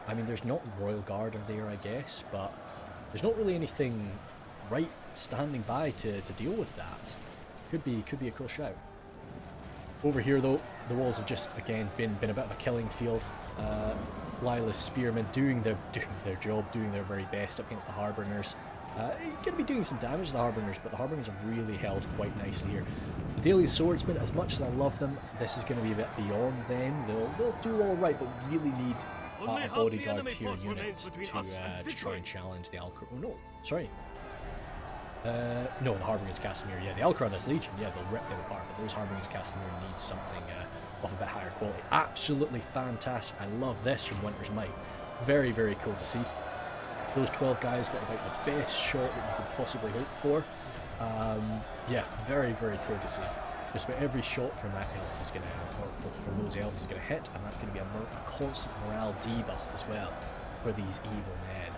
I mean, there's not Royal Guard are there, I guess, but there's not really anything right standing by to deal with that. Could be a cool shout. Over here, though, the walls have just again been a bit of a killing field. Lila's spearmen doing their job, doing their very best up against the Harbingers. Going to be doing some damage to the Harbingers, but the Harbingers have really held quite nicely here. The Daily Swordsmen, as much as I love them, this is going to be a bit beyond them. They'll do all right, but we really need a bodyguard tier unit to try and challenge the Alcor. Oh no, sorry. No, the Harbingers Casimir. Yeah, the Alcronis Legion. Yeah, they'll rip them apart. But those Harbingers Casimir need something of a bit higher quality. Absolutely fantastic. I love this from Winter's Might. Very, very cool to see. Those 12 guys got about the best shot that you could possibly hope for. Yeah, very, very cool to see. Just about every shot from that elf is going to, from those elves is going to hit, and that's going to be a constant morale debuff as well for these evil men.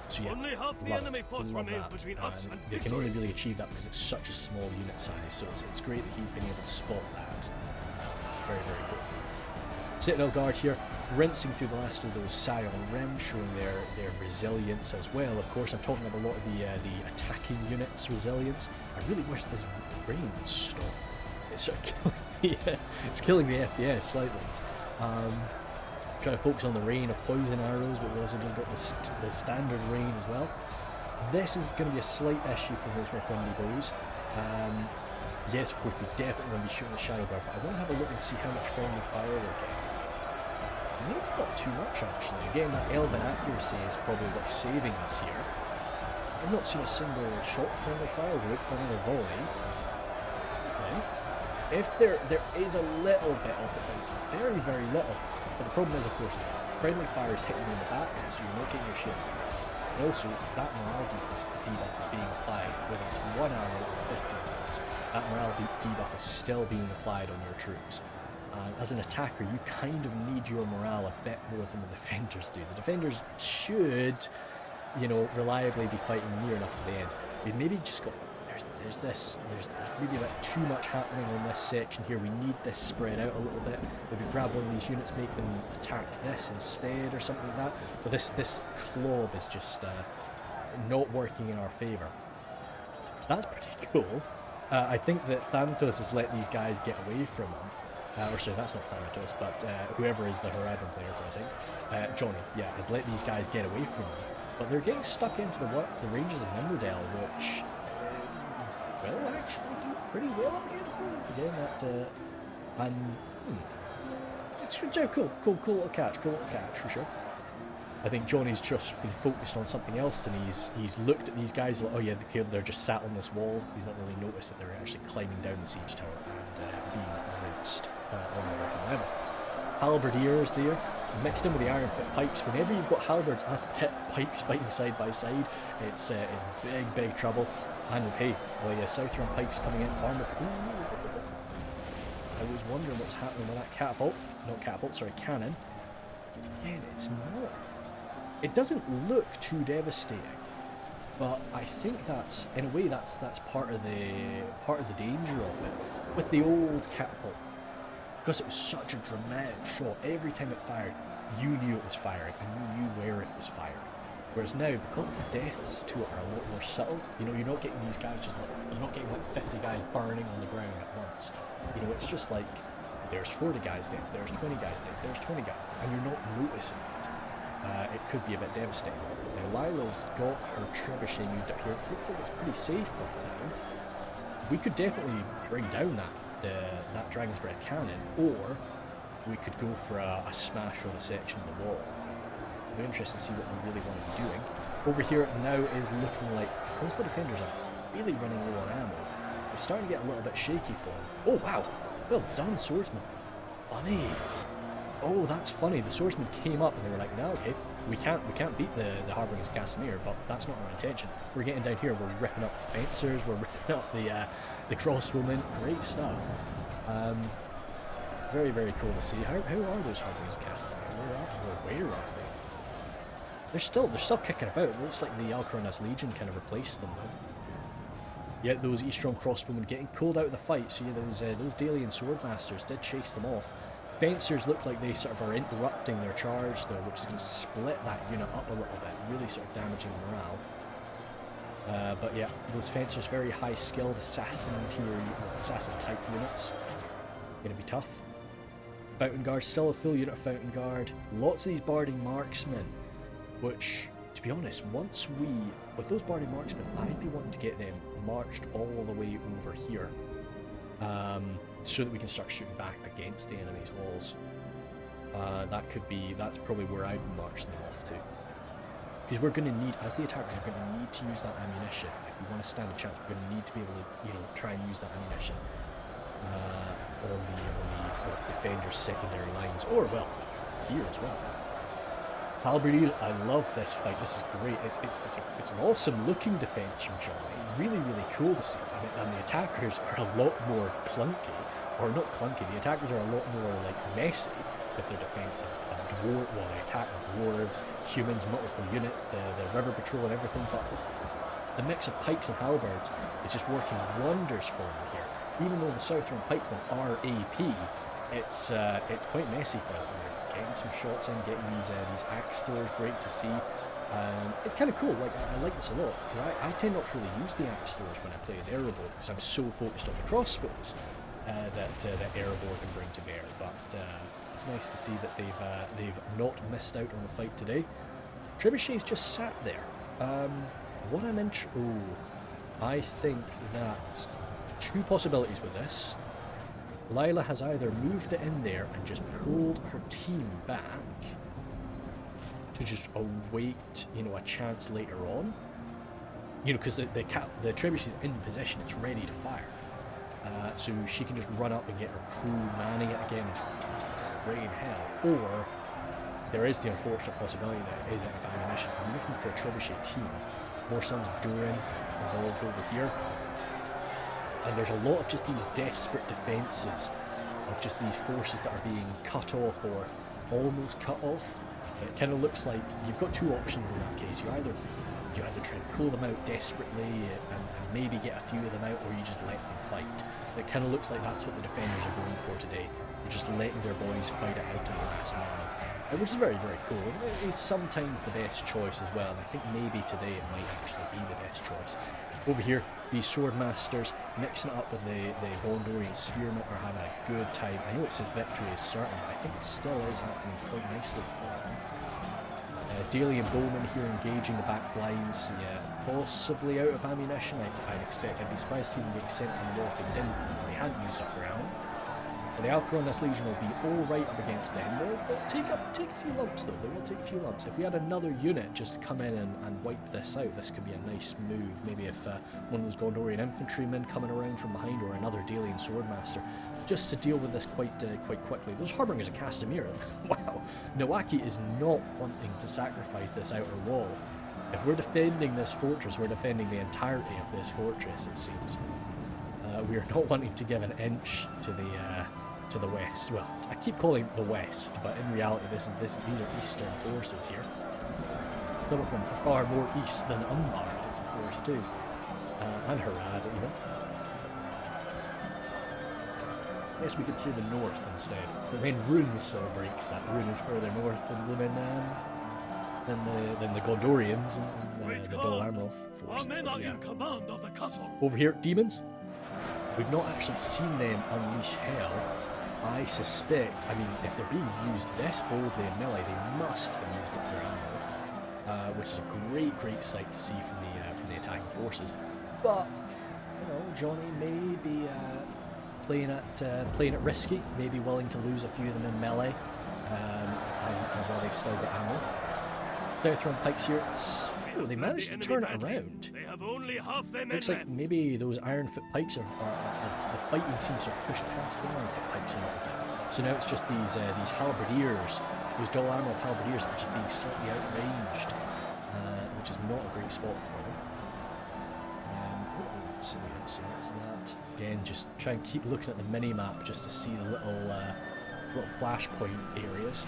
So yeah, only half the enemy force remains between us and they can only really achieve that because it's such a small unit size. So it's great that he's been able to spot that. Very, very cool. Citadel Guard here, rinsing through the last of those Scion Rim, showing their resilience as well. Of course, I'm talking about a lot of the attacking units' resilience. I really wish this rain would stop. It's sort of killing the FPS slightly. Trying to focus on the rain of poison arrows, but we also just got the standard rain as well. This is going to be a slight issue for those with windy bows. Yes, of course, we definitely want to be shooting the Shadow Guard, but I want to have a look and see how much friendly fire we're getting. Maybe not too much, actually. Again, that Elven accuracy is probably what's saving us here. I've not seen a single shot of friendly fire. We'll wait for another volley. Okay. If there is a little bit of it, but it's very, very little. But the problem is, of course, friendly fire is hitting you in the back, so you're not getting your shield. And also, that morale debuff is being applied, whether it's 1 arrow or 50 arrows. That morale debuff is still being applied on your troops. As an attacker, you kind of need your morale a bit more than the defenders do. The defenders should, you know, reliably be fighting near enough to the end. We've maybe just got... There's maybe a bit too much happening on this section here. We need this spread out a little bit. Maybe grab one of these units, make them attack this instead or something like that. But this club is just not working in our favour. That's pretty cool. I think that Thanatos has let these guys get away from him. Or sorry, that's not Thanatos, but whoever is the Haradrim player for us, Johnny, yeah, has let these guys get away from him. But they're getting stuck into the ranges of Nimberdale, which... will actually do pretty well against them. Again, that it's cool little catch for sure. I think Johnny's just been focused on something else, and he's looked at these guys like, oh yeah, they're just sat on this wall. He's not really noticed that they're actually climbing down the siege tower and being rinsed on the working level. Halberdiers there, mixed in with the iron fit pikes. Whenever you've got halberds and pit pikes fighting side by side, it's big trouble. And hey, well yeah, Southron pikes coming in, armoured. I was wondering what's happening with that cannon. Again, it's not. It doesn't look too devastating, but I think that's, in a way, that's part of the danger of it. With the old catapult, because it was such a dramatic shot, every time it fired, you knew it was firing, and you knew where it was firing. Whereas now, because the deaths to it are a lot more subtle, you know, you're not getting these guys you're not getting like 50 guys burning on the ground at once. You know, it's just like, there's 40 guys dead, there's 20 guys dead, there's 20 guys, and you're not noticing it. It could be a bit devastating. Now, Lila's got her trebuchet moved up here. It looks like it's pretty safe right now. We could definitely bring down that Dragon's Breath cannon, or we could go for a smash on a section of the wall. It'll be interesting to see what we really want to be doing. Over here now is looking like, because the defenders are really running low on ammo, it's starting to get a little bit shaky for them. Oh wow! Well done, swordsman. Funny. Oh, that's funny. The swordsman came up and they were like, no, okay, we can't beat the Harbingers of Casimir, but that's not our intention. We're getting down here, we're ripping up the fencers, we're ripping up the crossbowmen. Great stuff. Very, very cool to see. How are those Harbingers of Casimir? Where are they? They're still kicking about. It looks like the Alcronas Legion kind of replaced them though. Yeah, those Eastron crossbowmen getting pulled out of the fight. So yeah, those Dalian swordmasters did chase them off. Fencers look like they sort of are interrupting their charge though, which is going to split that unit up a little bit, really sort of damaging morale. But yeah, those fencers, very high skilled assassin type units. Going to be tough. Fountain Guard, still a full unit of Fountain Guard. Lots of these Barding Marksmen, which, to be honest, with those Barding Marksmen, I'd be wanting to get them marched all the way over here. So that we can start shooting back against the enemy's walls. That's probably where I'd march them off to. Because we're going to need, as the attackers, we're going to need to use that ammunition. If we want to stand a chance, we're going to need to be able to, try and use that ammunition on the defenders' secondary lines, or, well, here as well. Halberdiers, I love this fight. This is great. It's an awesome looking defense from Johnny. Really, really cool to see. And the attackers are a lot more clunky, or not clunky. The attackers are a lot more like messy with their defense of dwarf. Well, they attack dwarves, humans, multiple units, the river patrol, and everything. But the mix of pikes and halberds is just working wonders for them here. Even though the Southron pikemen are AP, it's quite messy for them. Getting some shots in, getting these axe throwers, great to see. It's kind of cool. Like I like this a lot because I tend not to really use the axe throwers when I play as Erebor because I'm so focused on the crossbows that Erebor can bring to bear. But it's nice to see that they've not missed out on the fight today. Trebuchet's just sat there. What I'm I think that two possibilities with this. Lila has either moved it in there and just pulled her team back to just await, a chance later on. Because the trebuchet is in position, it's ready to fire. So she can just run up and get her crew manning it again and rain hell. Or there is the unfortunate possibility that it is out of ammunition. I'm looking for a trebuchet team. More Sons of Durin involved over here. And there's a lot of just these desperate defences of just these forces that are being cut off or almost cut off. It kind of looks like you've got two options in that case. You either try and pull them out desperately and maybe get a few of them out, or you just let them fight. It kind of looks like that's what the defenders are going for today. They're just letting their boys fight it out to the last man, which is very, very cool. It is sometimes the best choice as well, and I think maybe today it might actually be the best choice. Over here, these swordmasters mixing it up with the Gondorian spearmen are having a good time. I know it says victory is certain, but I think it still is happening quite nicely for them. Dalian bowmen here engaging the back lines. Yeah, possibly out of ammunition. I'd expect. I'd be surprised to see them being sent on the wall if they hadn't used up their ammo. The Alcaronis Legion will be all right up against them. They'll take a few lumps though. They will take a few lumps. If we had another unit just to come in and wipe this out, this could be a nice move. Maybe if one of those Gondorian infantrymen coming around from behind, or another Dalian swordmaster, just to deal with this quite quickly. Those Harbingers of Castamere. Wow, Nowaki is not wanting to sacrifice this outer wall. If we're defending this fortress, we're defending the entirety of this fortress, it seems. We are not wanting to give an inch to the west. Well, I keep calling it the west, but in reality, these are eastern forces here. Some of them far more east than Umbar is, of course, too, and Harad, even. I guess we could say the north instead. But then Rhun still breaks that. Rhun is further north than the Gondorians and the Dol Amroth force. Yeah. Over here, demons. We've not actually seen them unleash hell. I suspect, I mean, if they're being used this boldly in melee, they must have used up their ammo, which is a great sight to see from the attacking forces. But you know, Johnny may be playing it risky, maybe willing to lose a few of them in melee, and while they've still got ammo. They're throwing pikes here. They managed to turn it around. They have only half their men Looks like maybe those Ironfoot pikes are the fighting seems to have pushed past the Ironfoot pikes a little bit. So now it's just these halberdiers, those Dol Amroth halberdiers, that are just being slightly outranged, which is not a great spot for them. So that's that. Again, just try and keep looking at the mini map just to see the little flashpoint areas.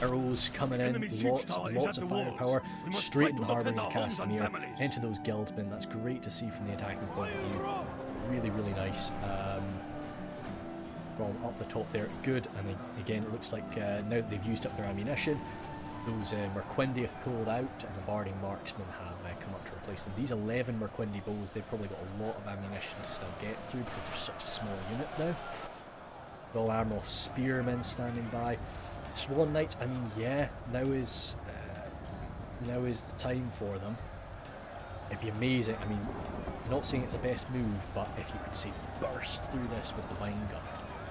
Arrows coming in, lots of firepower, straight in the Harbingers of Castamere, into those guildsmen. That's great to see from the attacking point of view. Really nice. From up the top there, good. And again, it looks like now that they've used up their ammunition, those Merquendi have pulled out, and the Barding Marksmen have come up to replace them. These 11 Merquendi bows, they've probably got a lot of ammunition to still get through because they're such a small unit now. Dol Amroth spearmen standing by. Swan Knights, I mean, yeah, now is the time for them. It'd be amazing. I mean, not saying it's the best move, but if you could say burst through this with the Vine Guard,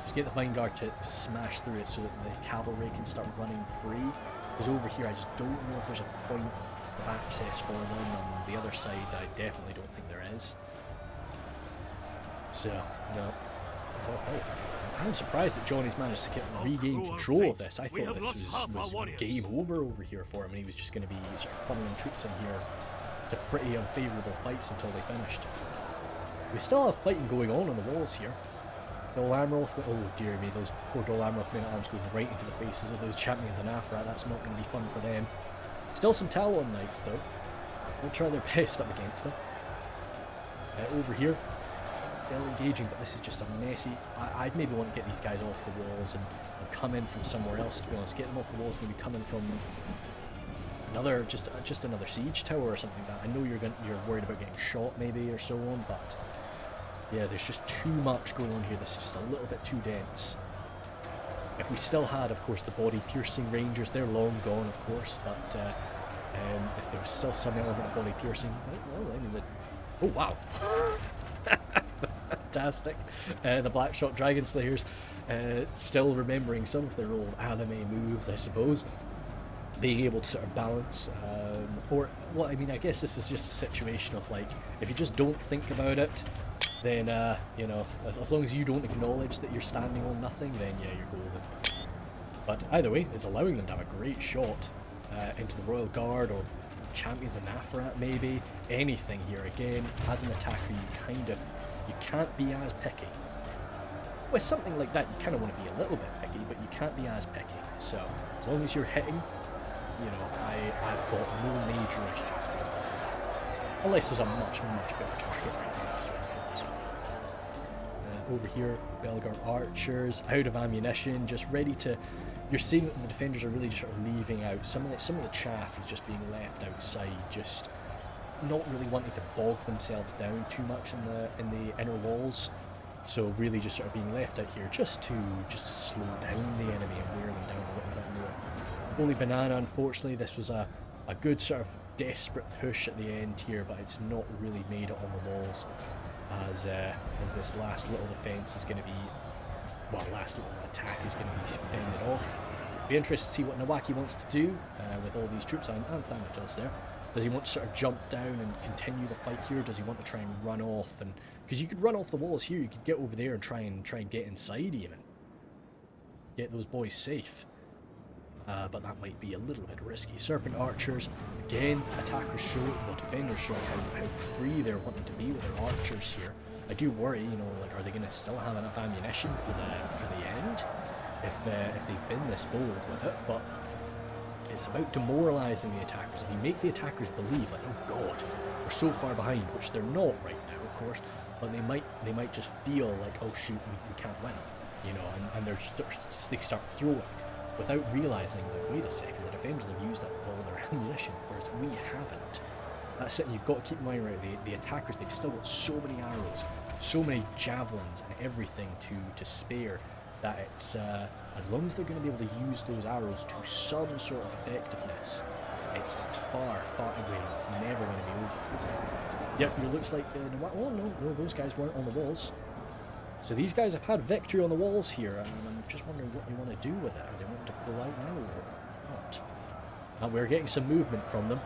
just get the Vine Guard to smash through it so that the cavalry can start running free. Because over here, I just don't know if there's a point of access for them. On the other side, I definitely don't think there is. So, no. I'm surprised that Johnny's managed to regain control of this. I thought this was game over here for him, and he was just going to be sort of funneling troops in here to pretty unfavourable fights until they finished. We still have fighting going on the walls here. Dol Amroth, oh dear me, those poor Dol Amroth men-at-arms going right into the faces of those champions in Afra. That's not going to be fun for them. Still some Talon Knights though. They'll try their best up against them. Over here, still engaging, but this is just a messy. I'd maybe want to get these guys off the walls and come in from somewhere else, to be honest. Get them off the walls, maybe come in from another, just another siege tower or something like that. I know you're worried about getting shot maybe or so on, but yeah, there's just too much going on here. This is just a little bit too dense. If we still had, of course, the body piercing rangers, they're long gone, of course, but if there was still some element of body piercing, well, I mean, oh wow. Fantastic. The Blackshot Dragon Slayers, still remembering some of their old anime moves, I suppose. Being able to sort of balance, or, well, I mean, I guess this is just a situation of, like, if you just don't think about it, then, you know, as long as you don't acknowledge that you're standing on nothing, then, yeah, you're golden. But either way, it's allowing them to have a great shot into the Royal Guard, or Champions of Nafarat, maybe. Anything here. Again, as an attacker, you can't be as picky. With something like that, you kind of want to be a little bit picky, but you can't be as picky. So, as long as you're hitting, you know, I've got no major issues. Unless there's a much better target right next to it. Over here, Belgar archers, out of ammunition, just ready to... You're seeing that the defenders are really just sort of leaving out. Some of the chaff is just being left outside, just not really wanting to bog themselves down too much in the inner walls. So really just sort of being left out here just to slow down the enemy and wear them down a little bit more. Holy Banana, unfortunately, this was a good sort of desperate push at the end here, but it's not really made it on the walls, as this last little defence is going to be well, last little attack is going to be fended off. Be interested to see what Nawaki wants to do with all these troops, and Thanatos there. Does he want to sort of jump down and continue the fight here? Does he want to try and run off? And because you could run off the walls here, you could get over there and try and get inside even. Get those boys safe. But that might be a little bit risky. Serpent archers, again, attackers show, well, defenders show how free they're wanting to be with their archers here. I do worry, you know, like, are they going to still have enough ammunition for the end if they've been this bold with it? But it's about demoralising the attackers. If you make the attackers believe, like, oh god, we're so far behind, which they're not right now, of course, but they might just feel like, oh shoot, we can't win, you know, and they start throwing without realising that, wait a second, the defenders have used up all their ammunition, whereas we haven't. That's it. You've got to keep in mind, right, the attackers, they've still got so many arrows, so many javelins and everything to spare, that it's as long as they're going to be able to use those arrows to some sort of effectiveness, it's far away. It's never going to be over for them. Yep, it looks like oh no, those guys weren't on the walls. So these guys have had victory on the walls here, and I'm just wondering what they want to do with it. Are they wanting to pull out now or not? And we're getting some movement from them.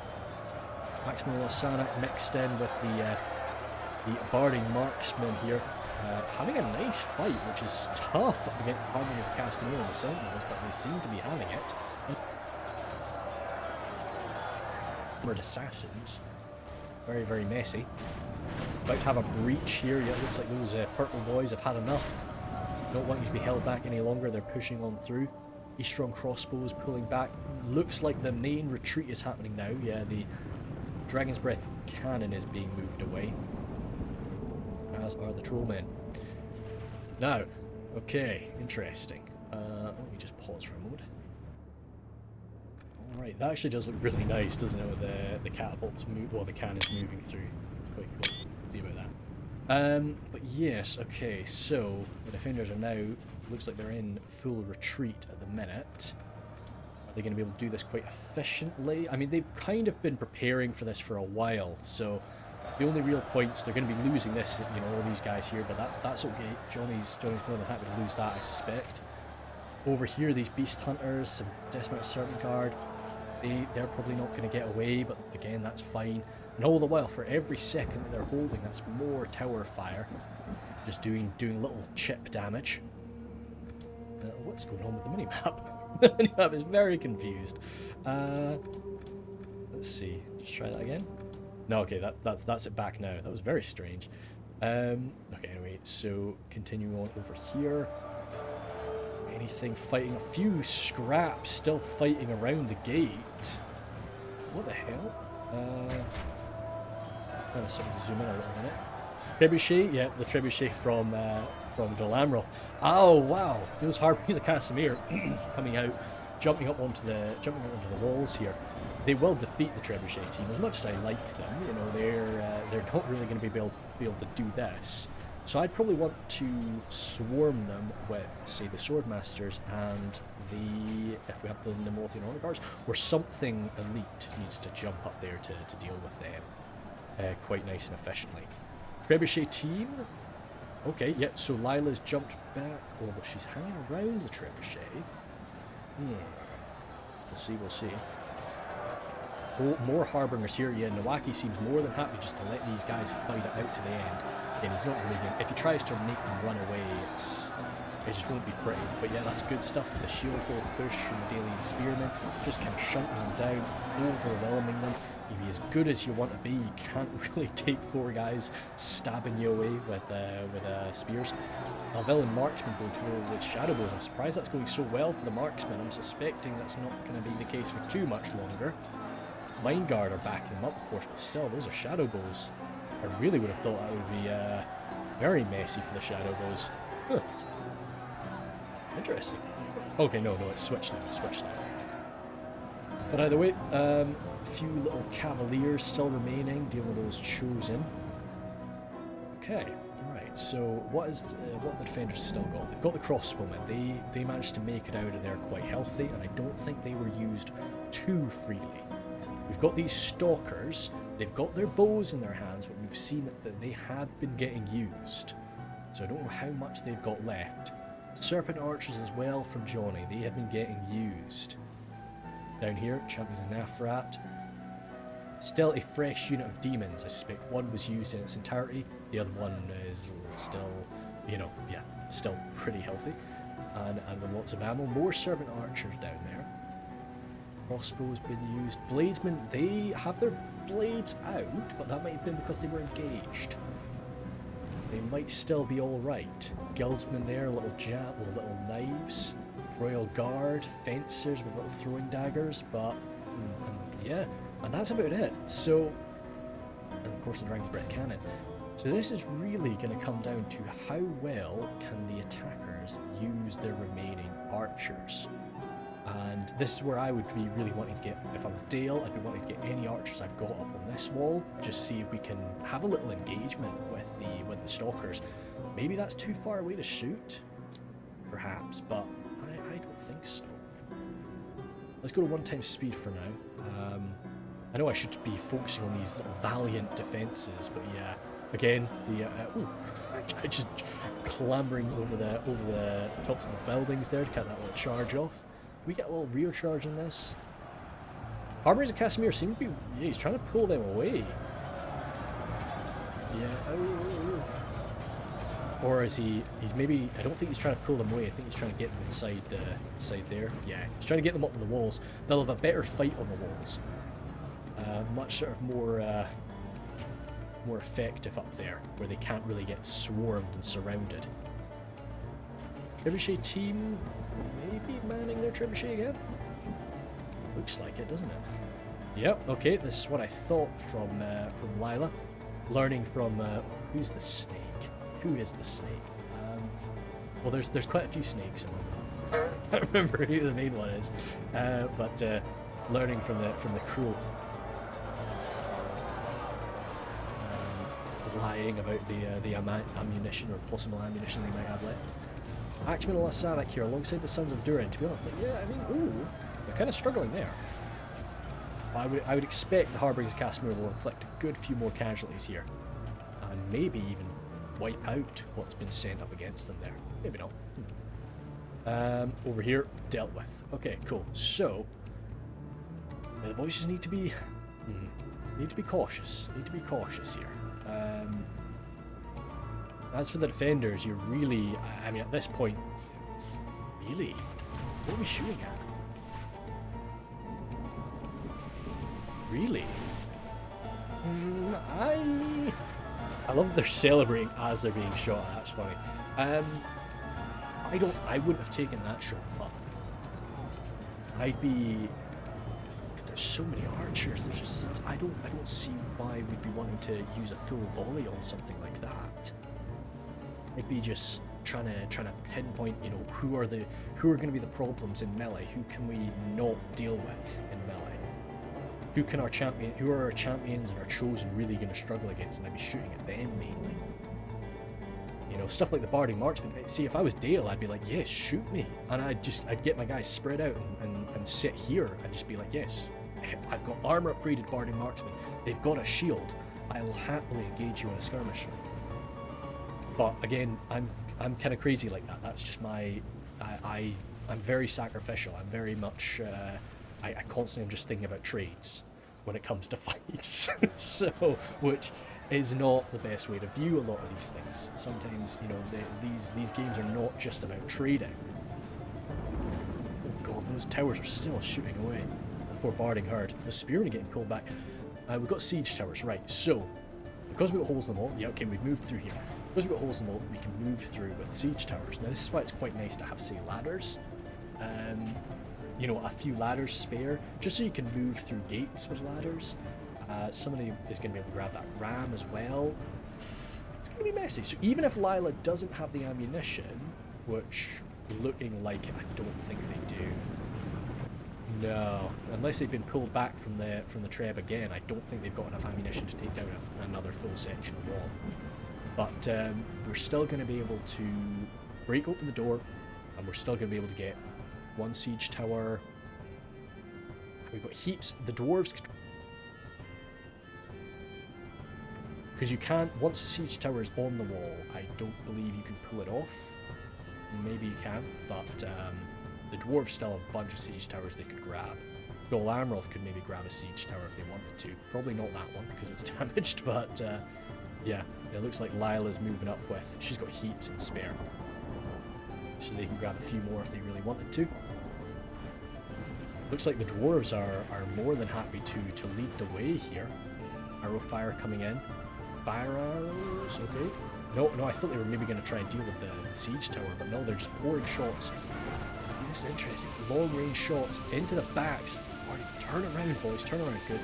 Maximal Lasana mixed in with the Barding Marksman here. Having a nice fight, which is tough against Harmony's Castamere and the Sentinels, but they seem to be having it. Armoured Assassins. Very, very messy. About to have a breach here. Yeah, it looks like those purple boys have had enough. Don't want you to be held back any longer. They're pushing on through. Eastron crossbows pulling back. Looks like the main retreat is happening now. Yeah, the Dragon's Breath cannon is being moved away, as are the Trollmen. Now, okay, interesting. Let me just pause for a moment. Alright, that actually does look really nice, doesn't it, with the catapults move, well, the cannons moving through. Quite cool. See about that. But yes, okay, so the defenders are now, looks like they're in full retreat at the minute. Are they going to be able to do this quite efficiently? I mean, they've kind of been preparing for this for a while, so the only real points, they're going to be losing this, you know, all these guys here, but that's okay. Johnny's more than happy to lose that, I suspect. Over here, these Beast Hunters, some Dismounted Serpent Guard, they're probably not going to get away, but again, that's fine. And all the while, for every second that they're holding, that's more tower fire, just doing little chip damage. What's going on with the minimap? The minimap is very confused. Let's see. Just try that again. No, okay, that's it back now. That was very strange. Okay, anyway, so continuing on over here. Anything fighting? A few scraps still fighting around the gate. What the hell? I'll sort of zoom in a little minute. Trebuchet, yeah, the trebuchet from Amroth. Oh wow, those Harpies of Castamere coming out, jumping up onto the walls here. They will defeat the trebuchet team. As much as I like them, you know, they're not really going to be able to do this. So I'd probably want to swarm them with, say, the Swordmasters and if we have the Nemothian Honor Guards, or something elite needs to jump up there to deal with them quite nice and efficiently. Trebuchet team. Okay, yeah, so Lila's jumped back. Oh, but she's hanging around the trebuchet. We'll see. More Harbingers here. Yeah, Nawaki seems more than happy just to let these guys fight it out to the end. And he's not really going to, if he tries to make them run away, it just won't be pretty. But yeah, that's good stuff. The shield bolt push from the Dalian Spearmen, just kind of shunting them down, overwhelming them. You'd be as good as you want to be. You can't really take four guys stabbing you away with spears. Alvelin Marksman going to with shadow bows. I'm surprised that's going so well for the Marksman. I'm suspecting that's not going to be the case for too much longer. Mind Guard are backing them up, of course, but still, those are shadow bows. I really would have thought that would be very messy for the shadow bows. Huh. Interesting. Okay, no, it's switched now. But either way, a few little cavaliers still remaining, dealing with those chosen. Okay, alright, so what have the defenders still got? They've got the crossbowmen. They managed to make it out of there quite healthy, and I don't think they were used too freely. We've got these stalkers. They've got their bows in their hands, but we've seen that they have been getting used. So I don't know how much they've got left. Serpent archers as well from Johnny. They have been getting used. Down here, champions of Nafrat. Still a fresh unit of demons. I suspect one was used in its entirety. The other one is still, you know, yeah, still pretty healthy. And with lots of ammo. More serpent archers down there. Crossbow's been used. Bladesmen, they have their blades out, but that might have been because they were engaged. They might still be alright. Guildsmen there, little jab with little knives. Royal Guard, fencers with little throwing daggers, but yeah, and that's about it. So, and of course the Dragon's Breath Cannon. So this is really going to come down to how well can the attackers use their remaining archers. And this is where I would be really wanting to get, if I was Dale, I'd be wanting to get any archers I've got up on this wall, just see if we can have a little engagement with the stalkers. Maybe that's too far away to shoot, perhaps, but I don't think so. Let's go to 1 times speed for now. I know I should be focusing on these little valiant defenses, but yeah, again, the I just clambering over the tops of the buildings there to cut that little charge off. Can we get a little rear charge in this? Harbours of Casimir seem to be, yeah, he's trying to pull them away. Yeah, or is he's maybe, I don't think he's trying to pull them away, I think he's trying to get them inside there. Yeah, he's trying to get them up on the walls. They'll have a better fight on the walls. Much sort of more effective up there, where they can't really get swarmed and surrounded. Trebuchet team, maybe manning their trebuchet again? Looks like it, doesn't it? Yep, okay, this is what I thought from Lila. Learning from, who's the snake? Who is the snake? Well, there's quite a few snakes in them. I can't remember who the main one is. But learning from the crew. Lying about the ammunition or possible ammunition they might have left. Axeman and Lassanak here alongside the Sons of Durin. To be honest, but yeah, I mean, ooh, they're kind of struggling there. I would expect the Harbours of Casimir will inflict a good few more casualties here, and maybe even wipe out what's been sent up against them there. Maybe not. Over here, dealt with. Okay, cool. So the boys just need to be cautious. Need to be cautious here. As for the defenders, you're really, I mean, at this point, really, what are we shooting at? Really? I love that they're celebrating as they're being shot. That's funny. I wouldn't have taken that shot, but I'd be. There's so many archers. There's just I don't see why we'd be wanting to use a full volley on something like that. It'd be just trying to pinpoint, you know, who are going to be the problems in melee. Who can we not deal with in melee? Who are our champions and our chosen really going to struggle against? And I'd be shooting at them mainly. You know, stuff like the Barding Marksman. See, if I was Dale, I'd be like, yes, shoot me. And I'd get my guys spread out and sit here and just be like, yes, I've got armor upgraded Barding Marksman. They've got a shield. I'll happily engage you in a skirmish. But again, I'm kind of crazy like that. That's just my, I'm very sacrificial. I'm very much, I constantly am just thinking about trades when it comes to fights. So, which is not the best way to view a lot of these things. Sometimes, you know, these games are not just about trading. Oh god, those towers are still shooting away. The poor Barding herd. The spearmen are getting pulled back. We've got siege towers, right? So, because we've got holes in the wall, yeah, okay, we've moved through here. Because we've got holes in the wall, we can move through with siege towers. Now, this is why it's quite nice to have, say, ladders. You know, a few ladders spare, just so you can move through gates with ladders. Somebody is going to be able to grab that ram as well. It's going to be messy. So even if Lila doesn't have the ammunition, which looking like it, I don't think they do. No, unless they've been pulled back from the Treb again, I don't think they've got enough ammunition to take down another full section of wall. But we're still going to be able to break open the door, and we're still going to be able to get one siege tower. We've got heaps. The dwarves, because you can't, once a siege tower is on the wall, I don't believe you can pull it off. maybe you can, but the dwarves still have a bunch of siege towers they could grab. Joel Amroth could maybe grab a siege tower if they wanted to. Probably not that one because it's damaged, but yeah, it looks like Lila's moving up with. She's got heaps in spare, so they can grab a few more if they really wanted to. Looks like the dwarves are more than happy to lead the way here. Arrow fire coming in. Fire arrows, okay. No, I thought they were maybe going to try and deal with the siege tower, but no, they're just pouring shots. See, this is interesting. Long range shots into the backs. Alright, turn around, boys. Turn around. Good.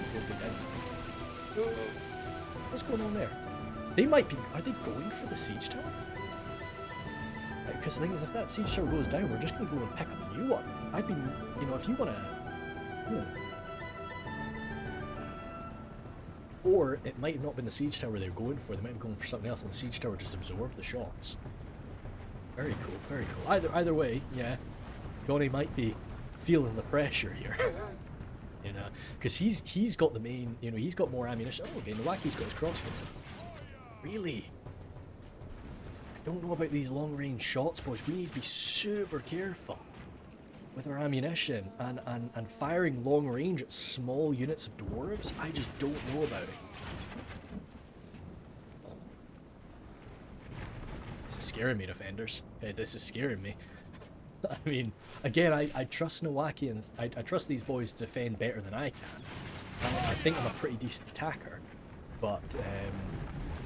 What's going on there? They might be. Are they going for the siege tower? Because the thing is, if that siege tower goes down, we're just going to go and pick up a new one. I've been, you know, if you want to. Or it might have not been the siege tower they were going for. They might be going for something else, and the siege tower just absorbed the shots. Very cool. Either way, yeah, Johnny might be feeling the pressure here. You know, because he's got the main. You know, he's got more ammunition. Oh, okay, Nawaki's got his crossbow. Really? I don't know about these long-range shots, boys. We need to be super careful with our ammunition and firing long range at small units of dwarves. I just don't know about it. This is scaring me, defenders. This is scaring me. I mean, again, I trust Nawaki and I trust these boys to defend better than I can. I think I'm a pretty decent attacker, but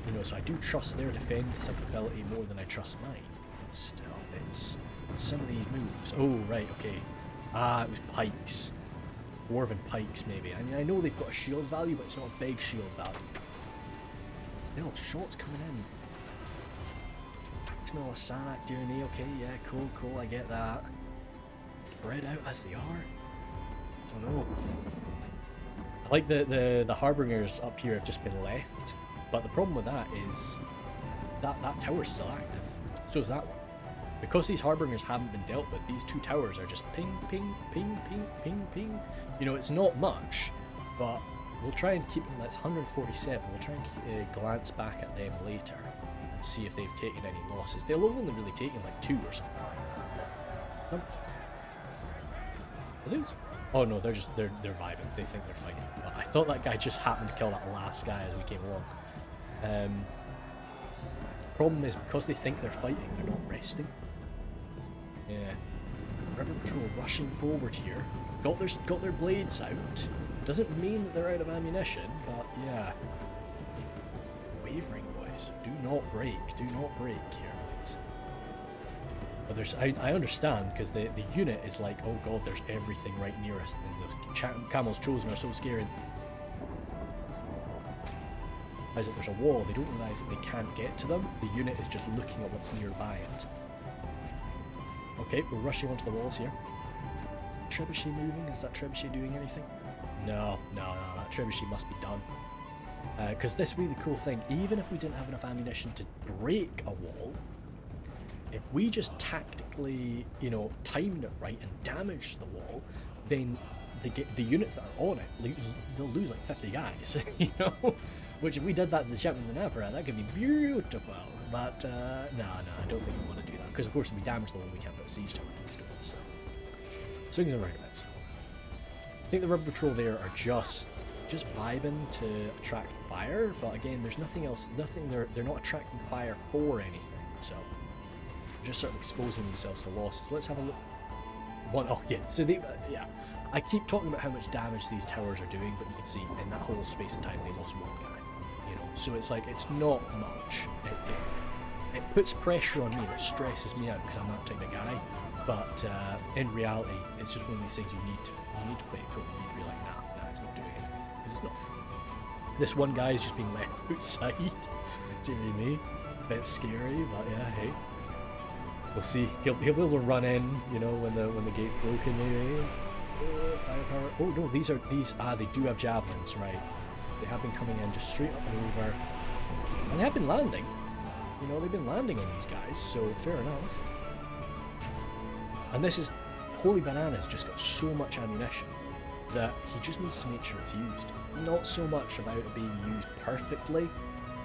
you know, so I do trust their defensive ability more than I trust mine. Still, it's some of these moves. Oh, right, okay. It was pikes. Dwarven pikes, maybe. I mean, I know they've got a shield value, but it's not a big shield value. Still, shots coming in. Smell a Sanak journey. Okay, yeah, cool, I get that. Spread out as they are. Don't know. I like the Harbingers up here have just been left, but the problem with that is that tower's still active. So is that one. Because these Harbingers haven't been dealt with, these two towers are just ping, ping, ping, ping, ping, ping. You know, it's not much, but we'll try and keep them. That's 147. We'll try and glance back at them later and see if they've taken any losses. They'll only really taken like 2 or something like that. Are these? Oh no, they're vibing. They think they're fighting. But I thought that guy just happened to kill that last guy as we came along. Problem is, because they think they're fighting, they're not resting. Yeah. River Patrol rushing forward here. Got their blades out. Doesn't mean that they're out of ammunition, but yeah. Wavering, boys. Do not break here, please. But there's, I understand, because the unit is like, oh god, there's everything right near us. The camels chosen are so scary. As that there's a wall, they don't realise that they can't get to them. The unit is just looking at what's nearby it. Okay, we're rushing onto the walls here. Is that trebuchet moving? Is that trebuchet doing anything? No, that trebuchet must be done. Because this would be the cool thing, even if we didn't have enough ammunition to break a wall, if we just tactically, you know, timed it right and damaged the wall, then the units that are on it, they'll lose like 50 guys, you know? Which if we did that to the Champions of Neverland, that could be beautiful. But no, I don't think we want to do that. Because of course if we damage the wall, we can't put a siege tower next to it. So swings and roundabouts. I think the River Patrol there are just vibing to attract fire, but again, there's nothing else. They're not attracting fire for anything. So they're just sort of exposing themselves to losses. Let's have a look. Oh yeah. So yeah. I keep talking about how much damage these towers are doing, but you can see in that whole space of time they lost one guy. You know, so it's like it's not much. It puts pressure on me. It stresses me out because I'm that type of guy. But in reality, it's just one of these things you need to play it cool. You need to be like, nah, it's not doing anything. Because it's not. This one guy is just being left outside. Dear me, a bit scary, but yeah, hey. We'll see. He'll be able to run in, you know, when the gate's broken, maybe. Firepower. Oh no, these they do have javelins, right? So they have been coming in just straight up and over, and they have been landing. You know, they've been landing on these guys, so fair enough. And this is Holy Banana's just got so much ammunition that he just needs to make sure it's used. Not so much about it being used perfectly,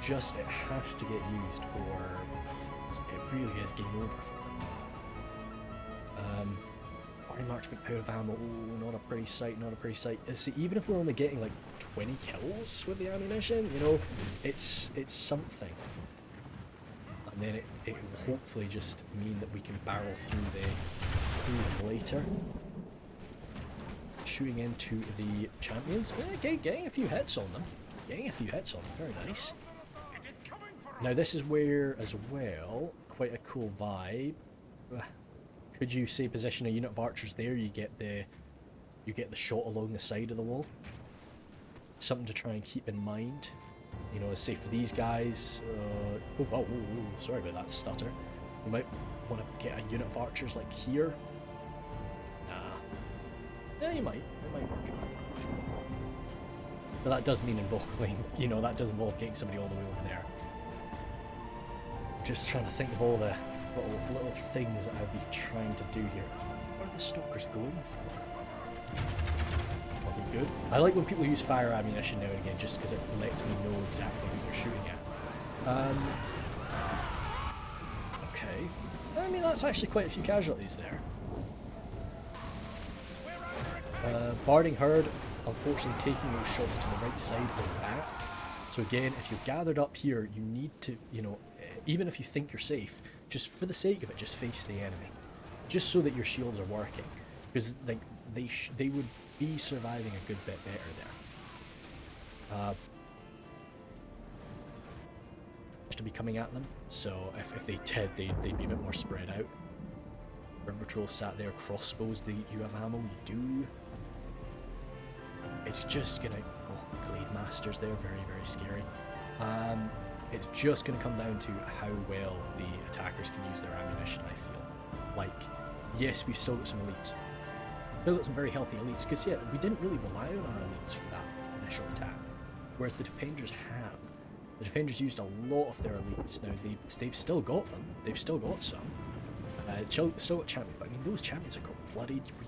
just it has to get used, or it really is game over for him. Marksman out of ammo. Oh, not a pretty sight, not a pretty sight. See, even if we're only getting like 20 kills with the ammunition, you know, it's something. And then it will hopefully just mean that we can barrel through them later. Shooting into the champions. Getting a few hits on them. Getting a few hits on them. Very nice. Now this is where, as well, quite a cool vibe. Could you say position a unit of archers there? You get the shot along the side of the wall. Something to try and keep in mind. You know, say for these guys. Sorry about that stutter. You might want to get a unit of archers like here. Nah. Yeah, you might. It might work. But that does mean involving. You know, that does involve getting somebody all the way over there. Just trying to think of all the little things that I'd be trying to do here. What are the stalkers going for? Probably good. I like when people use fire ammunition now and again, just because it lets me know exactly who they're shooting at. Okay. I mean, that's actually quite a few casualties there. Barding Herd, unfortunately taking those shots to the right side or back. So again, if you're gathered up here, you need to, you know, even if you think you're safe, just for the sake of it, just face the enemy. Just so that your shields are working. Because like they would be surviving a good bit better there. To be coming at them, so if they did, they'd be a bit more spread out. River Patrol sat there, crossbows, you have ammo, you do. It's just gonna, Glade Masters there, very, very scary. It's just going to come down to how well the attackers can use their ammunition, I feel. Like, yes, we've still got some elites. Still got some very healthy elites, because, yeah, we didn't really rely on our elites for that initial attack. Whereas the defenders have. The defenders used a lot of their elites. Now, they've still got them. They've still got some. Still got champions, but I mean, those champions have got bloodied. We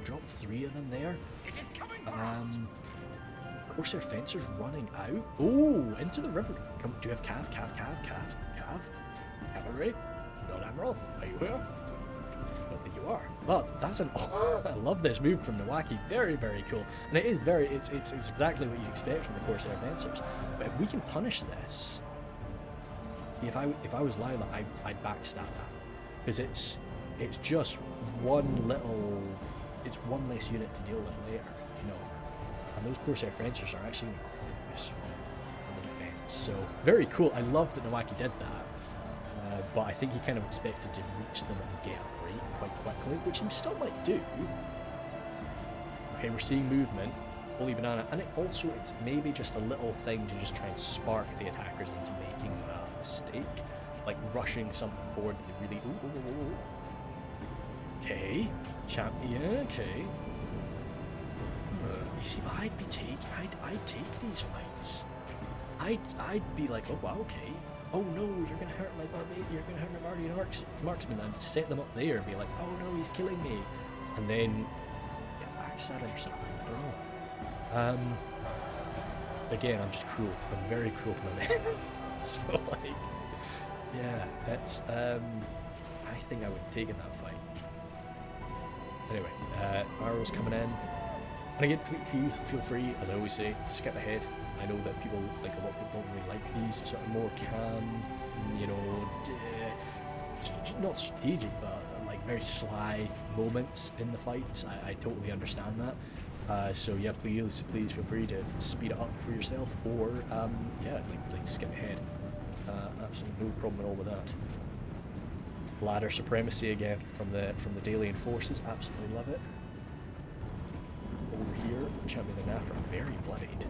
dropped 3 of them there. It is coming for us. Corsair Fencers running out. Oh, into the river. Come, do you have Cav? Cavalry? Lord Amroth, are you here? I don't think you are. But that's an. Oh, I love this move from Nowaki. Very, very cool. And it is very. It's exactly what you expect from the Corsair Fencers. But if we can punish this, see, if I was Lila, I'd backstab that, because it's just one little. It's one less unit to deal with later. You know. And those Corsair Fencers are actually quite useful on the defense. So, very cool. I love that Nowaki did that. But I think he kind of expected to reach them and get a break quite quickly, which he still might do. Okay, we're seeing movement. Holy banana. And it's maybe just a little thing to just try and spark the attackers into making a mistake. Like rushing something forward that they really... Ooh. Okay. Champion, okay. You see, I'd take these fights. I'd be like, oh wow, okay. Oh no, you're gonna hurt my Barbarian marksman, and set them up there and be like, oh no, he's killing me, and then get backstabbed or something. I don't know. Again, I'm just cruel. I'm very cruel to my men. So like, yeah, that's. I think I would have taken that fight. Anyway, arrows coming in. And again, please feel free, as I always say, skip ahead. I know that people, like a lot of people don't really like these sort of more calm, you know, not strategic, but like very sly moments in the fights. I totally understand that. So yeah, please feel free to speed it up for yourself, or yeah, like skip ahead. Absolutely no problem at all with that. Ladder supremacy again from the Dalian forces. Absolutely love it. Over here, Champion of Nafra, very bloodied.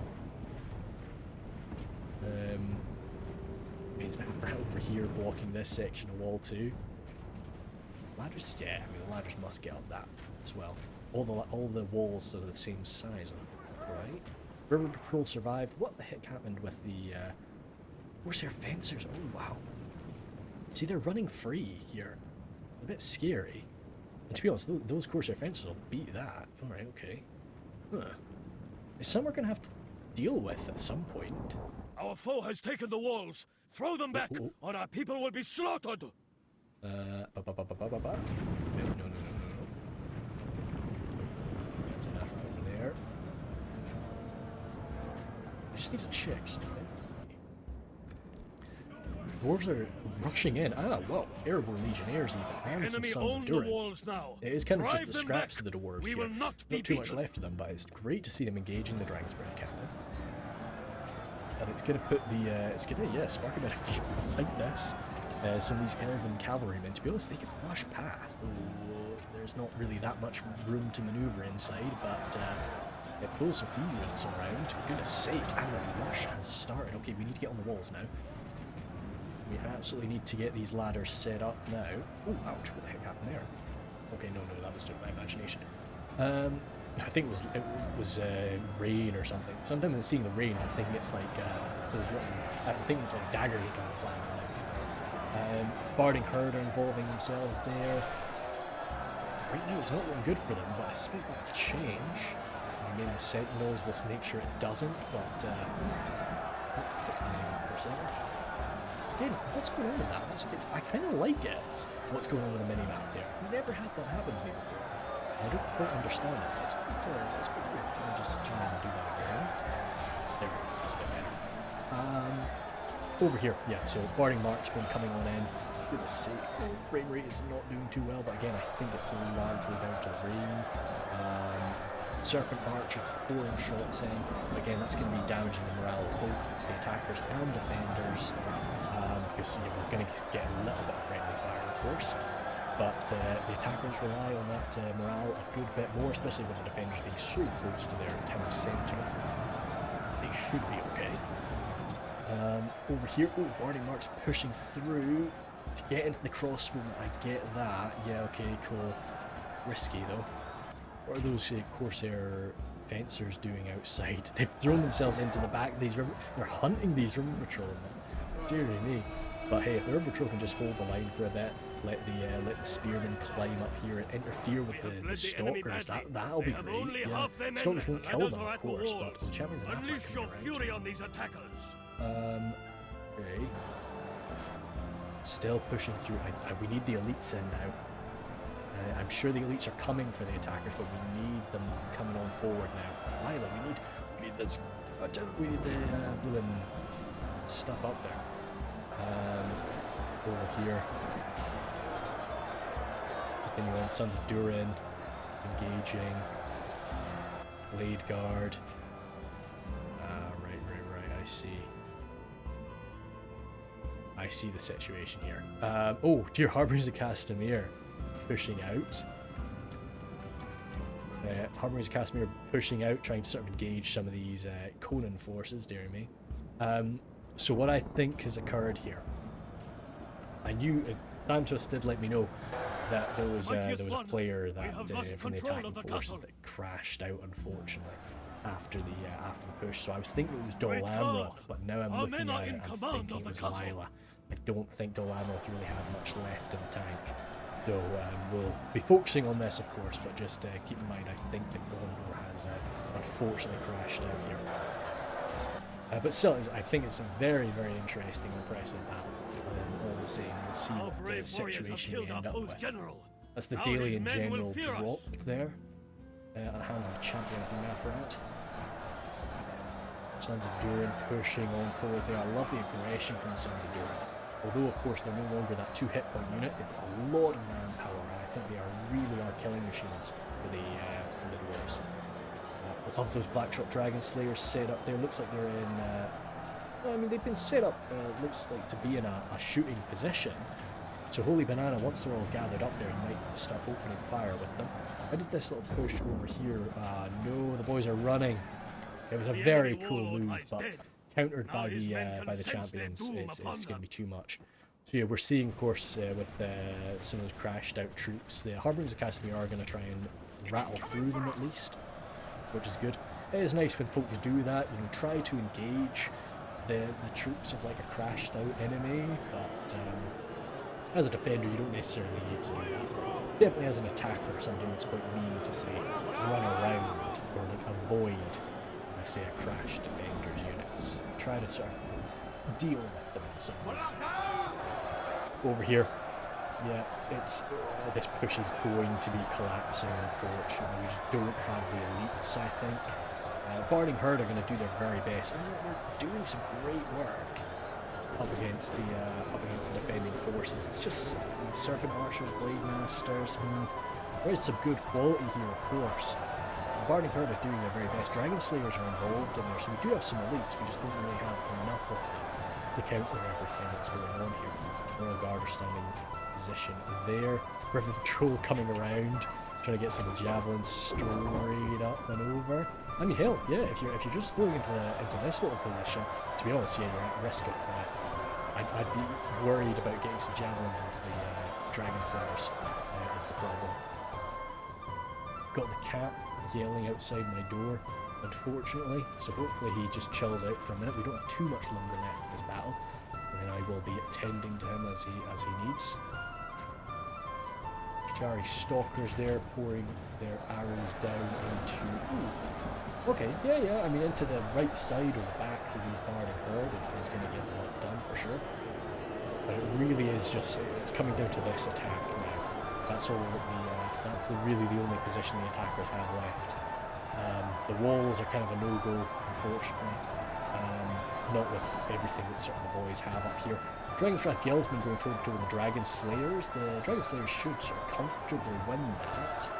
Champions Nafra over here blocking this section of wall too. Ladders, yeah, I mean the ladders must get up that as well. All the walls are the same size, right? River Patrol survived. What the heck happened with the Corsair Fencers? Oh wow. See, they're running free here. A bit scary. And to be honest, those Corsair Fencers will beat that. Alright, okay. Huh. It's something we're going to have to deal with at some point. Our foe has taken the walls. Throw them back, or our people will be slaughtered. No. there. I just need to check something. Dwarves are rushing in. Ah, well, Erebor Legionnaires even, and some Sons of Durin. It is kind of just the scraps of the Dwarves here. Not too much left of them, but it's great to see them engaging the Dragon's Breath cannon. And it's going to put the, it's going to, spark a bit of fear like this. Some of these Elven cavalrymen, to be honest, they can rush past. Oh, there's not really that much room to maneuver inside, but it pulls a few units around. For goodness sake, and the rush has started. Okay, we need to get on the walls now. We absolutely need to get these ladders set up now. Oh, ouch, what the heck happened there? Okay, no, that was just my imagination. I think it was rain or something. Sometimes I'm seeing the rain, I think it's like those little, I think it's like daggers that kind of flying around. Barding Herd are involving themselves there. Right now it's not looking good for them, but I suspect that will change. Maybe the Sentinels will make sure it doesn't, but fix the name for a second. Again, what's going on with that? I kind of like it, what's going on with the mini-map there. I've never had that happen to me before. I don't quite understand it. It's quite good. Let me just try and do that again. There we go, that's a bit better. Over here, yeah, so Barding Marksman coming on in. Goodness sake, frame rate is not doing too well, but again, I think it's largely down to rain. Serpent Archer pouring shots in. Again, that's going to be damaging the morale of both the attackers and defenders. Because we're going to get a little bit of friendly fire, of course. But the attackers rely on that morale a good bit more, especially with the defenders being so close to their town centre. They should be okay. Over here, Barding Mark's pushing through to get into the crossbow. I get that. Yeah, okay, cool. Risky though. What are those Corsair fencers doing outside? They've thrown themselves into the back of these river. They're hunting these river patrolmen. Deary me. But hey, if the river patrol can just hold the line for a bit, let the spearmen climb up here and interfere with the stalkers, that'll be great. Yeah. Stalkers won't kill them, of course, but the champions and Unleash your fury on these attackers. Okay. Still pushing through. We need the elites in now. I'm sure the elites are coming for the attackers, but we need them coming on forward now. Lila, we need this. We need the blooming stuff up there. Over here. Continuing, Sons of Durin, engaging. Blade Guard. Right, I see. I see the situation here. Oh, dear, Harbours of Castamere pushing out. Harbours of Castamere pushing out, trying to sort of engage some of these Conan forces, dear me. So what I think has occurred here, I knew, Santos did let me know that there was a player that from the attacking forces that crashed out, unfortunately, after the push. So I was thinking it was Dol Amroth, but now I'm looking at it and thinking it was Lila. I don't think Dol Amroth really had much left in the tank. So we'll be focusing on this, of course, but just keep in mind, I think that Gondor has unfortunately crashed out here. But still, I think it's a very, very interesting and impressive battle. All the same, we'll see what situation we end up with. That's the Daily and General dropped there at the hands of the champion of Amroth. Sons of Durin pushing on forward there. I love the aggression from the Sons of Durin. Although, of course, they're no longer that 2 hit point unit, they've got a lot of manpower, and I think they really are killing machines for the dwarves. I love those Blackshot Dragon Slayers set up there. Looks like they're in. I mean, they've been set up. Looks like to be in a shooting position. So Holy Banana, once they're all gathered up there, you might start opening fire with them. I did this little push over here. No, the boys are running. It was a very cool move, but countered by the champions, it's going to be too much. So yeah, we're seeing, of course, with some of those crashed out troops, the Harbours of Castamere are going to try and rattle through them at least, which is good. It is nice when folks do that, try to engage the troops of like a crashed out enemy, but as a defender you don't necessarily need to do that. Definitely as an attacker, something that's quite mean to say run around or like avoid, say, a crashed defender's units. Try to sort of deal with them in some way. Over here, Yeah, it's this push is going to be collapsing, unfortunately. We just don't have the elites, I think. Barding Herd are going to do their very best, and they're doing some great work up against the defending forces. It's just Serpent Archers, Blade Masters. There is some good quality here, of course. Barding Herd are doing their very best. Dragon Slayers are involved in there, so we do have some elites. We just don't really have enough of them to counter everything that's going on here. Royal Guard are standing in position there. Riven Troll coming around, trying to get some javelins straight up and over. I mean, hell, yeah. If you're just throwing into this little position, to be honest, yeah, you're at risk of. I'd be worried about getting some javelins into the Dragon Slayers. Is the problem. Got the cat yelling outside my door, unfortunately. So hopefully he just chills out for a minute. We don't have too much longer left in this battle, and then I will be attending to him as he needs. Shari Stalkers there, pouring their arrows down into. Okay, yeah. I mean, into the right side or the backs of these Barding Herd is going to get a lot done for sure. But it really is just, it's coming down to this attack now. That's all that that's really the only position the attackers have left. The walls are kind of a no-go, unfortunately. Not with everything that sort of the boys have up here. Dragon's Wrath Guildsmen going toe-to-toe with the Dragon Slayers. The Dragon Slayers should sort of comfortably win that.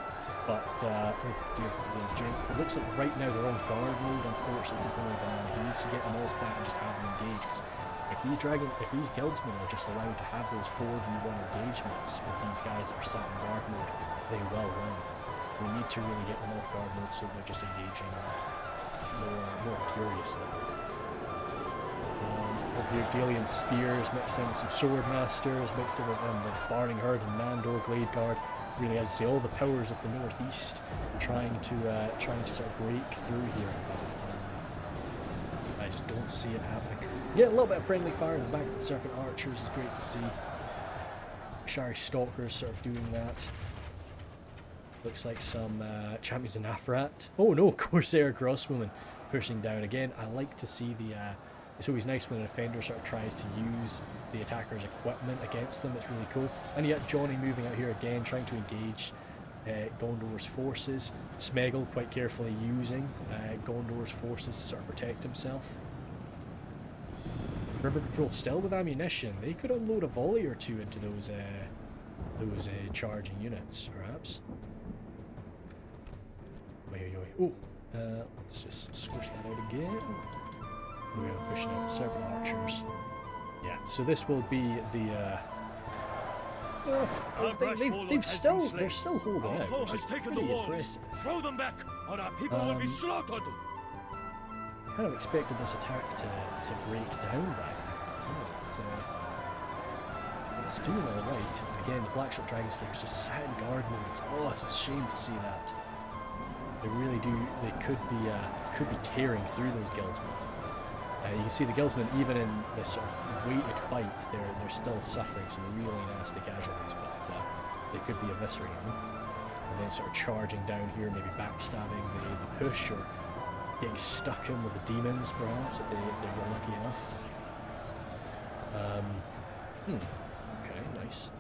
But, oh dear, it looks like right now they're on guard mode, unfortunately, for Gondor. He needs to get them off that and just have them engage, because if these guildsmen are just allowed to have those 4v1 engagements with these guys that are sat in guard mode, they will win. We need to really get them off guard mode so they're just engaging more curiously. Over here, Dalian Spears mixed in with some Sword Masters, mixed in with the Barding Herd and Mandor Glade Guard. Really, as I say, all the powers of the northeast trying to sort of break through here. I just don't see it happening. Yeah, a little bit of friendly fire in the back of the Serpent Archers is great to see. Shari Stalkers sort of doing that. Looks like some champions of Nafarat. Oh no, Corsair Crossbowmen pushing down again. I like to see it's always nice when a defender sort of tries to use the attacker's equipment against them. It's really cool. And yet Johnny moving out here again, trying to engage Gondor's forces. Smeggle quite carefully using Gondor's forces to sort of protect himself. River Patrol still with ammunition. They could unload a volley or two into those charging units, perhaps. Oh, let's just squish that out again. We are pushing out the Serpent Archers. Yeah, so this will be the. They're still holding out. Our foe has taken the walls. Impressive. Throw them back, or our people will be slaughtered. Kind of expected this attack to break down there. It's doing all right. Again, the Blackshot Dragon Slayers just sat in guard mode. It's a shame to see that. They really do. They could be tearing through those guildsmen. You can see the guildsmen, even in this sort of weighted fight, they're still suffering some really nasty casualties, but they could be eviscerating them. And then sort of charging down here, maybe backstabbing the push, or getting stuck in with the demons, perhaps, if they're lucky enough. Okay, nice.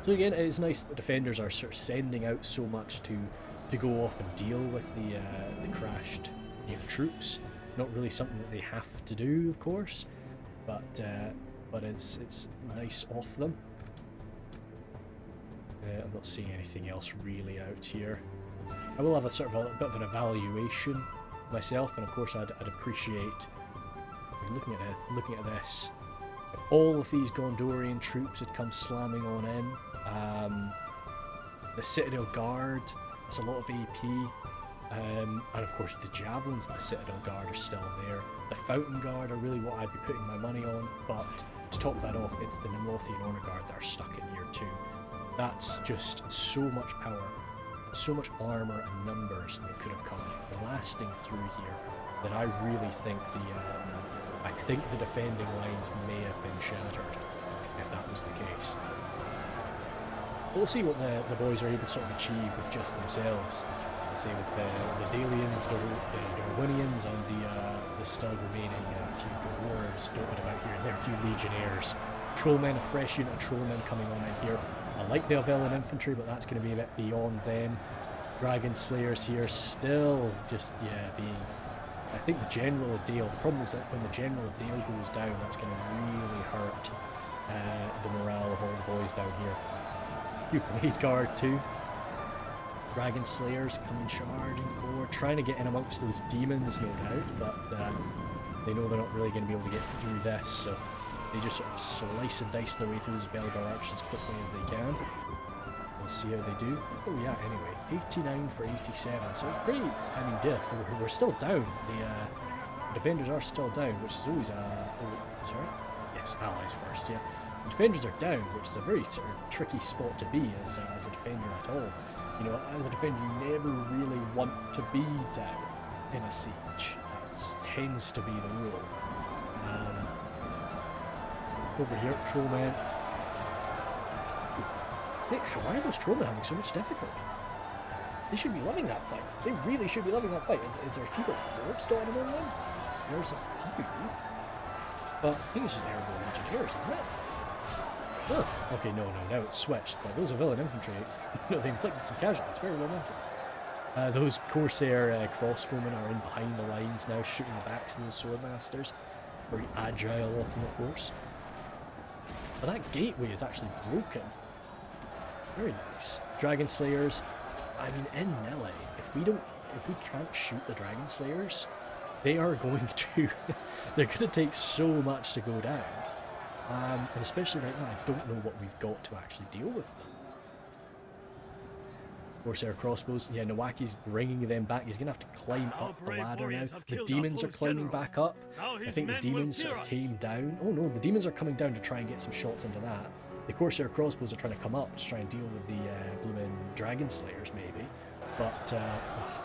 So again, it's nice that the defenders are sort of sending out so much to go off and deal with the crashed troops. Not really something that they have to do, of course, but it's nice of them. I'm not seeing anything else really out here. I will have a sort of a bit of an evaluation myself, and of course I'd appreciate looking at this. If all of these Gondorian troops had come slamming on in. The Citadel Guard, that's a lot of AP. And of course the javelins of the Citadel Guard are still there. The Fountain Guard are really what I'd be putting my money on, but to top that off, it's the Nimlothian Honor Guard that are stuck in here too. That's just so much power, so much armour and numbers that could have come blasting through here, that I really think the defending lines may have been shattered, if that was the case. We'll see what the boys are able to sort of achieve with just themselves. Say with the Dalians, the Dorwinions, and the still remaining few dwarves dotted about here and there, a few legionnaires Trollmen, a fresh unit of Trollmen coming on in here. I like the Elven infantry, but that's going to be a bit beyond them. Dragon Slayers here still just, yeah, being... I think the General of Dale, the problem is that when the General of Dale goes down, that's going to really hurt the morale of all the boys down here. You Blade Guard too. Dragon Slayers coming charging forward, trying to get in amongst those demons, no doubt, but they know they're not really going to be able to get through this, so they just sort of slice and dice their way through those Belgar archers as quickly as they can. We'll see how they do. Oh yeah, anyway, 89 for 87, so it's pretty, I mean, yeah, we're still down. The defenders are still down, which is always oh, sorry? Yes, allies first, yeah. The defenders are down, which is a very sort of tricky spot to be as a defender at all. You know, as a defender, you never really want to be down in a siege. That tends to be the rule. Over here, Trollmen. Why are those Trollmen having so much difficulty? They should be loving that fight. They really should be loving that fight. Is there a few warps dotted on them? There's a few. But I think it's just Erebor engineers, isn't it? Huh. Okay, no, now it's switched, but those are villain infantry. You know, they inflicted some casualties, very well noted. Those Corsair crossbowmen are in behind the lines now, shooting the backs of those swordmasters. Very agile of them, of course. But that gateway is actually broken. Very nice. Dragon Slayers, I mean, in melee, if we can't shoot the Dragon Slayers, they are going to, they're going to take so much to go down. And especially right now, I don't know what we've got to actually deal with them. Corsair crossbows, yeah, Nawaki's bringing them back. He's going to have to climb up the ladder now. The demons are climbing back up. I think the demons sort of came down. Oh no, the demons are coming down to try and get some shots into that. The Corsair crossbows are trying to come up to try and deal with the blooming Dragon Slayers, maybe. But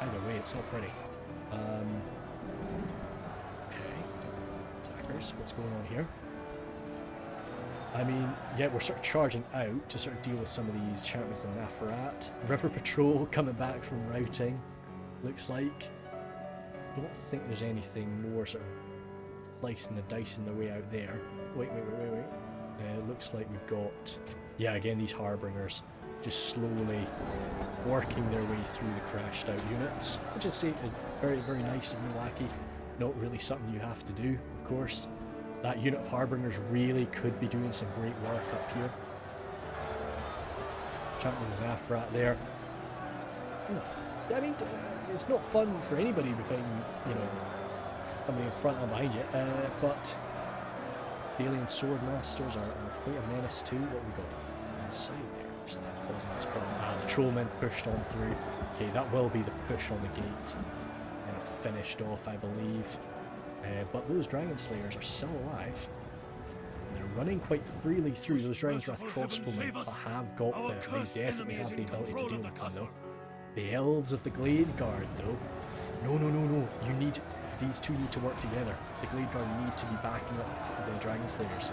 either way, it's not pretty. Okay. Attackers, what's going on here? I mean, yeah, we're sort of charging out to sort of deal with some of these champions in Nafarat. River Patrol coming back from routing, looks like. I don't think there's anything more sort of slicing and dicing their way out there. Wait. Looks like we've got, yeah, again, these Harbingers just slowly working their way through the crashed out units, which is very, very nice of Milwaukee. Not really something you have to do, of course. That unit of Harbingers really could be doing some great work up here. Champions of Nafarat there. I mean, it's not fun for anybody to find, you know, somebody in front or behind you, but the alien swordmasters are quite a menace too. What we got inside there? Is that causing this problem? The Trollmen pushed on through. Okay, that will be the push on the gate. And it finished off, I believe. But those Dragon Slayers are still alive. And they're running quite freely through. Those Dragon's Wrath crossbowmen have got there. They definitely have the ability to deal with them though. The Elves of the Glade Guard though. No. These two need to work together. The Glade Guard need to be backing up the Dragon Slayers.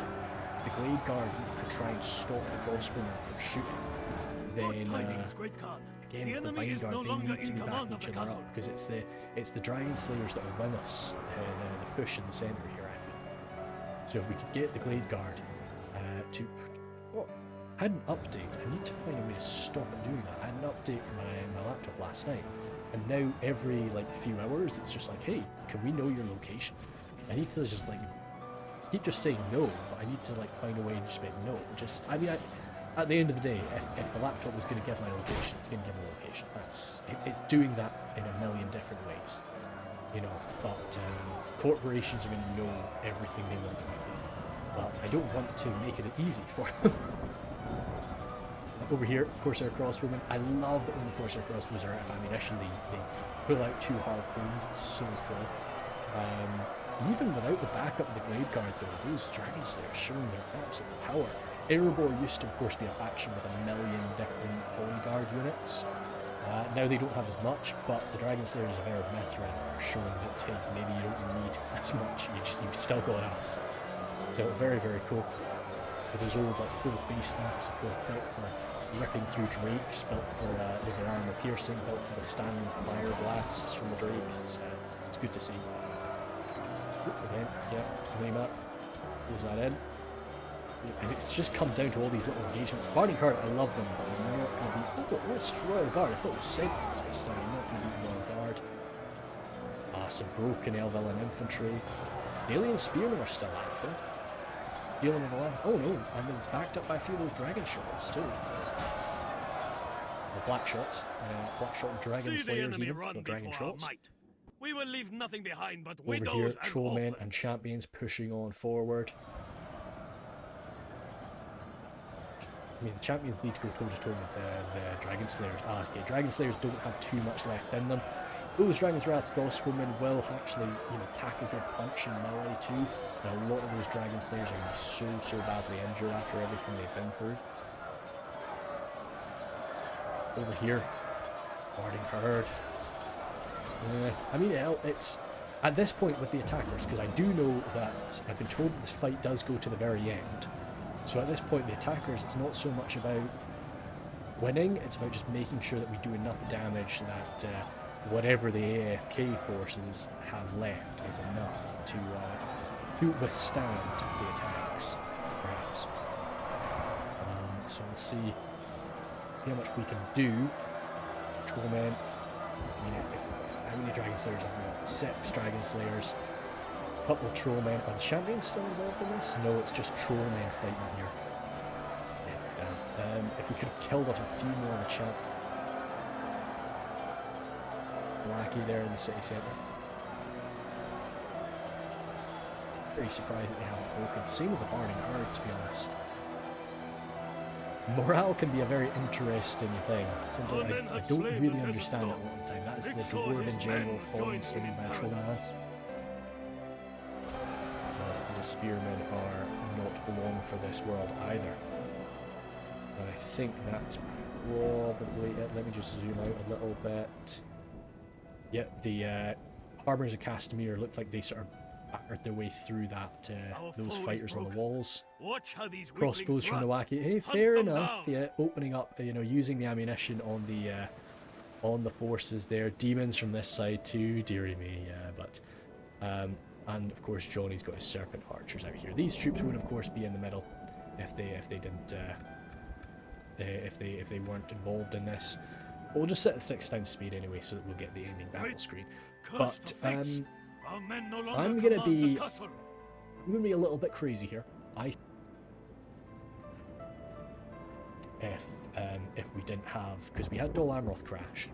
If the Glade Guard could try and stop the crossbowmen from shooting, then again with the Vanguard, they need to be backing each other up because it's the Dragon Slayers that will win us the push in the centre here, I feel. So if we could get the Glade Guard to... Oh, I had an update. I need to find a way to stop it doing that. I had an update for my laptop last night. And now every few hours, it's just like, hey, can we know your location? I need to just keep just saying no, but I need to find a way to just make no. I mean, at the end of the day, if the laptop was going to give my location, it's going to give my location. It's doing that in a million different ways, you know. But corporations are going to know everything they want about me. But I don't want to make it easy for them. Over here, Corsair crossbowmen. I love that when the Corsair crossbows are out of ammunition, they pull out two harpoons. It's so cool. Even without the backup of the Glade Guard, though, those Dragon Slayers showing their absolute power. Erebor used to, of course, be a faction with a million different Holy Guard units. Now they don't have as much, but the Dragon Slayers of Erebor Mithrin are showing that, hey, maybe you don't need as much. You've still got us. So very, very cool. With those old full base maths built for ripping through drakes, built for their armor piercing, built for the standing fire blasts from the drakes. It's good to see. Again, yeah, map. Close that in. it's just come down to all these little engagements. Barney Herd, I love them, but I'm not going to be... Oh, let's Royal Guard. I thought it was Sentinels, but still, I'm not going to be Royal Guard. Some broken Elven infantry. The Alien Spearmen are still active. Dealing with a lot. Oh no, and they're backed up by a few of those dragon shots too. Or black shots. Black shot dragon slayers even. No dragon shots. We will leave nothing behind but Over widows here, and trollmen orphans. and champions pushing on forward. I mean, the champions need to go toe to toe with the dragon slayers. Okay, dragon slayers don't have too much left in them. Those Dragon's Wrath crossbowmen will actually, pack a good punch in melee too. Now, a lot of those Dragon Slayers are going to be so badly injured after everything they've been through. Over here, Guarding Herd. I mean, it's at this point with the attackers, because I do know that I've been told that this fight does go to the very end. So at this point, the attackers, it's not so much about winning, it's about just making sure that we do enough damage that whatever the AFK forces have left is enough to withstand the attacks, perhaps. So we'll see how much we can do. Trollmen. I mean, how many Dragon Slayers have we got? 6 Dragon Slayers. A couple of Trollmen. Are the champions still involved in this? No, it's just Trollmen fighting here. Yeah, damn. If we could have killed off a few more of the champ. Lackey there in the city centre. Pretty surprised that they haven't broken. Same with the Barney Herd, to be honest. Morale can be a very interesting thing. Something I don't really understand it a lot of the time. That is the Dwarven general falling slain by a troll now. As the spearmen are not long for this world either. And I think that's probably it. Let me just zoom out a little bit. Yep, the Harbours of Castamere looked like they sort of battered their way through that those fighters on the walls. Watch how these Crossbows from the wacky. Hey, fair enough. Yeah, opening up, using the ammunition on the forces there. Demons from this side too. Dearie me, yeah. But and of course Johnny's got his serpent archers out here. These troops would of course be in the middle if they didn't if they weren't involved in this. We'll just set the 6 times speed anyway, so that we'll get the ending battle screen. But I'm gonna be a little bit crazy here. If we didn't have, because we had Dol Amroth crash.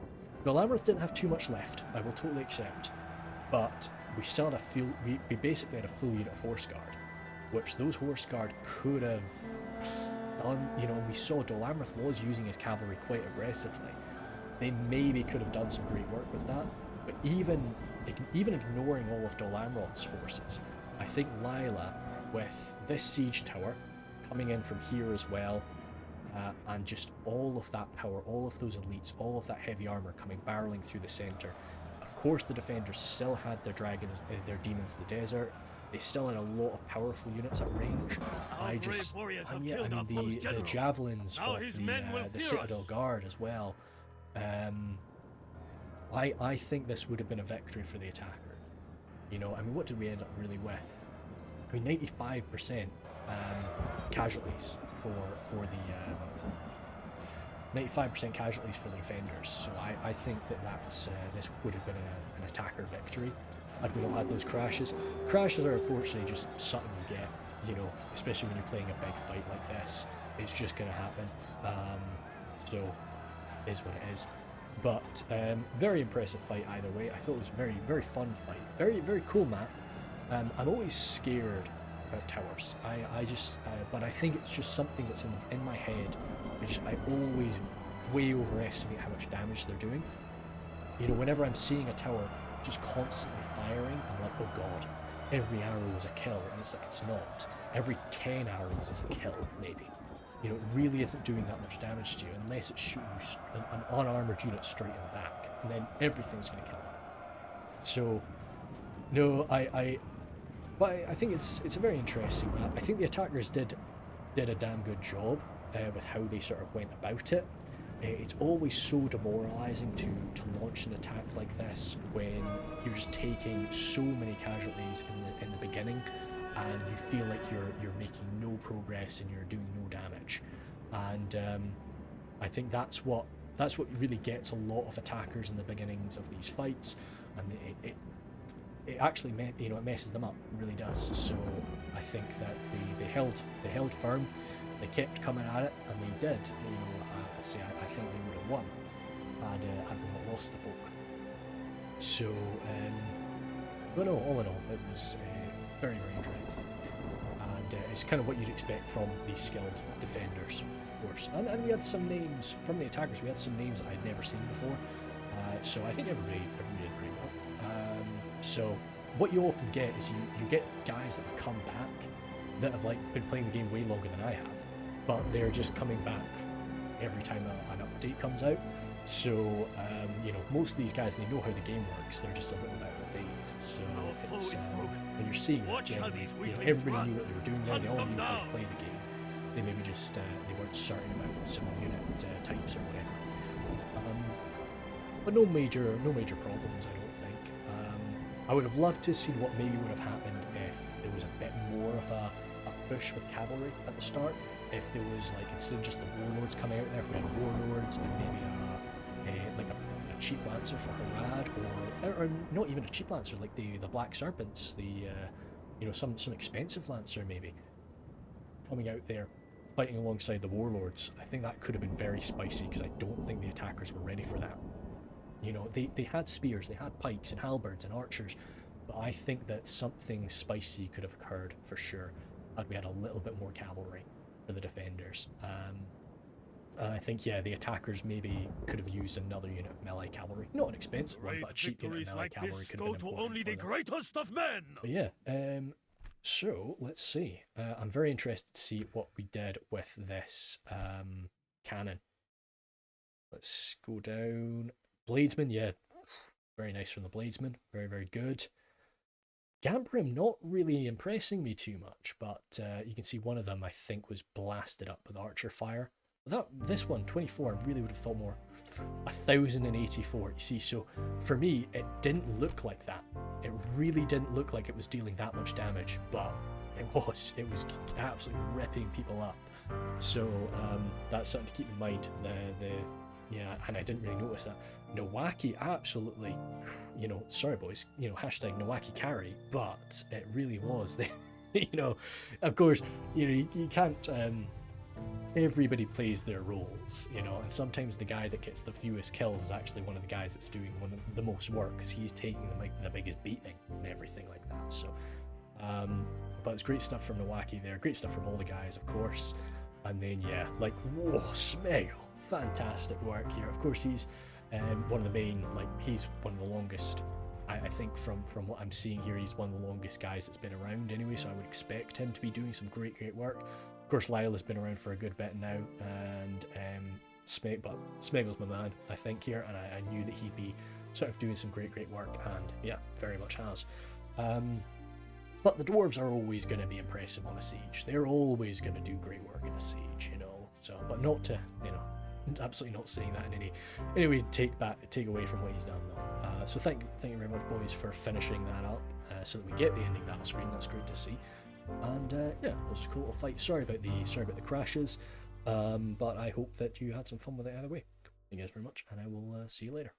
Dol Amroth didn't have too much left. I will totally accept, but we still had we basically had a full unit of Horse Guard, which those Horse Guard could have done. We saw Dol Amroth was using his cavalry quite aggressively. They maybe could have done some great work with that, but even ignoring all of Dol Amroth's forces, I think Lila, with this siege tower coming in from here as well, and just all of that power, all of those elites, all of that heavy armor coming barreling through the center. Of course, the defenders still had their dragons, their demons of the desert. They still had a lot of powerful units at range. The javelins of the Citadel Guard as well. I think this would have been a victory for the attacker. What did we end up really with? 95% casualties for the 95% casualties for the defenders. So I think that's this would have been an attacker victory had we not had those crashes. Crashes are unfortunately just something you get, especially when you're playing a big fight like this. It's just going to happen. So is what it is. But very impressive fight either way. I thought it was a very, very fun fight. Very, very cool map. I'm always scared about towers. But I think it's just something that's in my head. I always way overestimate how much damage they're doing. Whenever I'm seeing a tower just constantly firing, I'm like, oh god, every arrow is a kill, and it's like, it's not. Every 10 arrows is a kill, maybe. It really isn't doing that much damage to you unless it's shooting an unarmored unit straight in the back, and then everything's going to kill them. So, no, but I think it's a very interesting map. I think the attackers did a damn good job with how they sort of went about it. It's always so demoralizing to launch an attack like this when you're just taking so many casualties in the beginning. and you feel like you're making no progress and you're doing no damage. And I think that's what really gets a lot of attackers in the beginnings of these fights, and it actually it messes them up. It really does. So I think that they held firm, they kept coming at it, and they did. I think they would have won had we not lost the poke. So but no, all in all, it was very, very interesting, and it's kind of what you'd expect from these skilled defenders, of course. And we had some names from the attackers. We had some names that I'd never seen before. So I think everybody did pretty well. So what you often get is you get guys that have come back that have been playing the game way longer than I have, but they're just coming back every time an update comes out. So most of these guys, they know how the game works. They're just a little bit out of date. So it's when you're seeing that, everybody knew what they were doing there. They all knew how to play the game. They maybe just they weren't certain about some unit types or whatever. But no major problems, I don't think. I would have loved to see what maybe would have happened if there was a bit more of a push with cavalry at the start. If there was instead of just the warlords coming out there, if we had warlords and maybe a cheap lancer for Harad, or not even a cheap lancer, like the black serpents, some expensive lancer maybe coming out there fighting alongside the warlords. I think that could have been very spicy, because I don't think the attackers were ready for that. They had spears, they had pikes and halberds and archers, but I think that something spicy could have occurred for sure had we had a little bit more cavalry for the defenders. And I think, the attackers maybe could have used another unit of melee cavalry. Not an expensive one, but a cheap unit of melee cavalry could have been important only the greatest of men. But so let's see. I'm very interested to see what we did with this cannon. Let's go down. Bladesman, very nice from the Bladesman. Very, very good. Gambrim not really impressing me too much, but you can see one of them I think was blasted up with archer fire. This one, 24, I really would have thought more. 1,084, you see, so for me it didn't look like that. It really didn't look like it was dealing that much damage, but it was absolutely ripping people up. So that's something to keep in mind. And I didn't really notice that. Nowaki absolutely, sorry boys, hashtag Nowaki carry, but it really was there. Of course, you can't, everybody plays their roles, and sometimes the guy that gets the fewest kills is actually one of the guys that's doing one of the most work, because he's taking the biggest beating and everything like that. So, but it's great stuff from Nowaki there, great stuff from all the guys, of course. And then, whoa, Smegel. Fantastic work here. Of course, he's one of the main, he's one of the longest, I think from what I'm seeing here, he's one of the longest guys that's been around anyway, so I would expect him to be doing some great work. Of course, Lyle has been around for a good bit now, and Smegel's my man, I think, here, and I knew that he'd be sort of doing some great work, and very much has. But the dwarves are always going to be impressive on a siege. They're always going to do great work in a siege, so, but not to, absolutely not saying that in any way take away from what he's done though. So thank you very much, boys, for finishing that up, so that we get the ending battle screen. That's great to see. And it was a cool little fight. Sorry about the crashes, but I hope that you had some fun with it either way. Thank you guys very much, and I will see you later.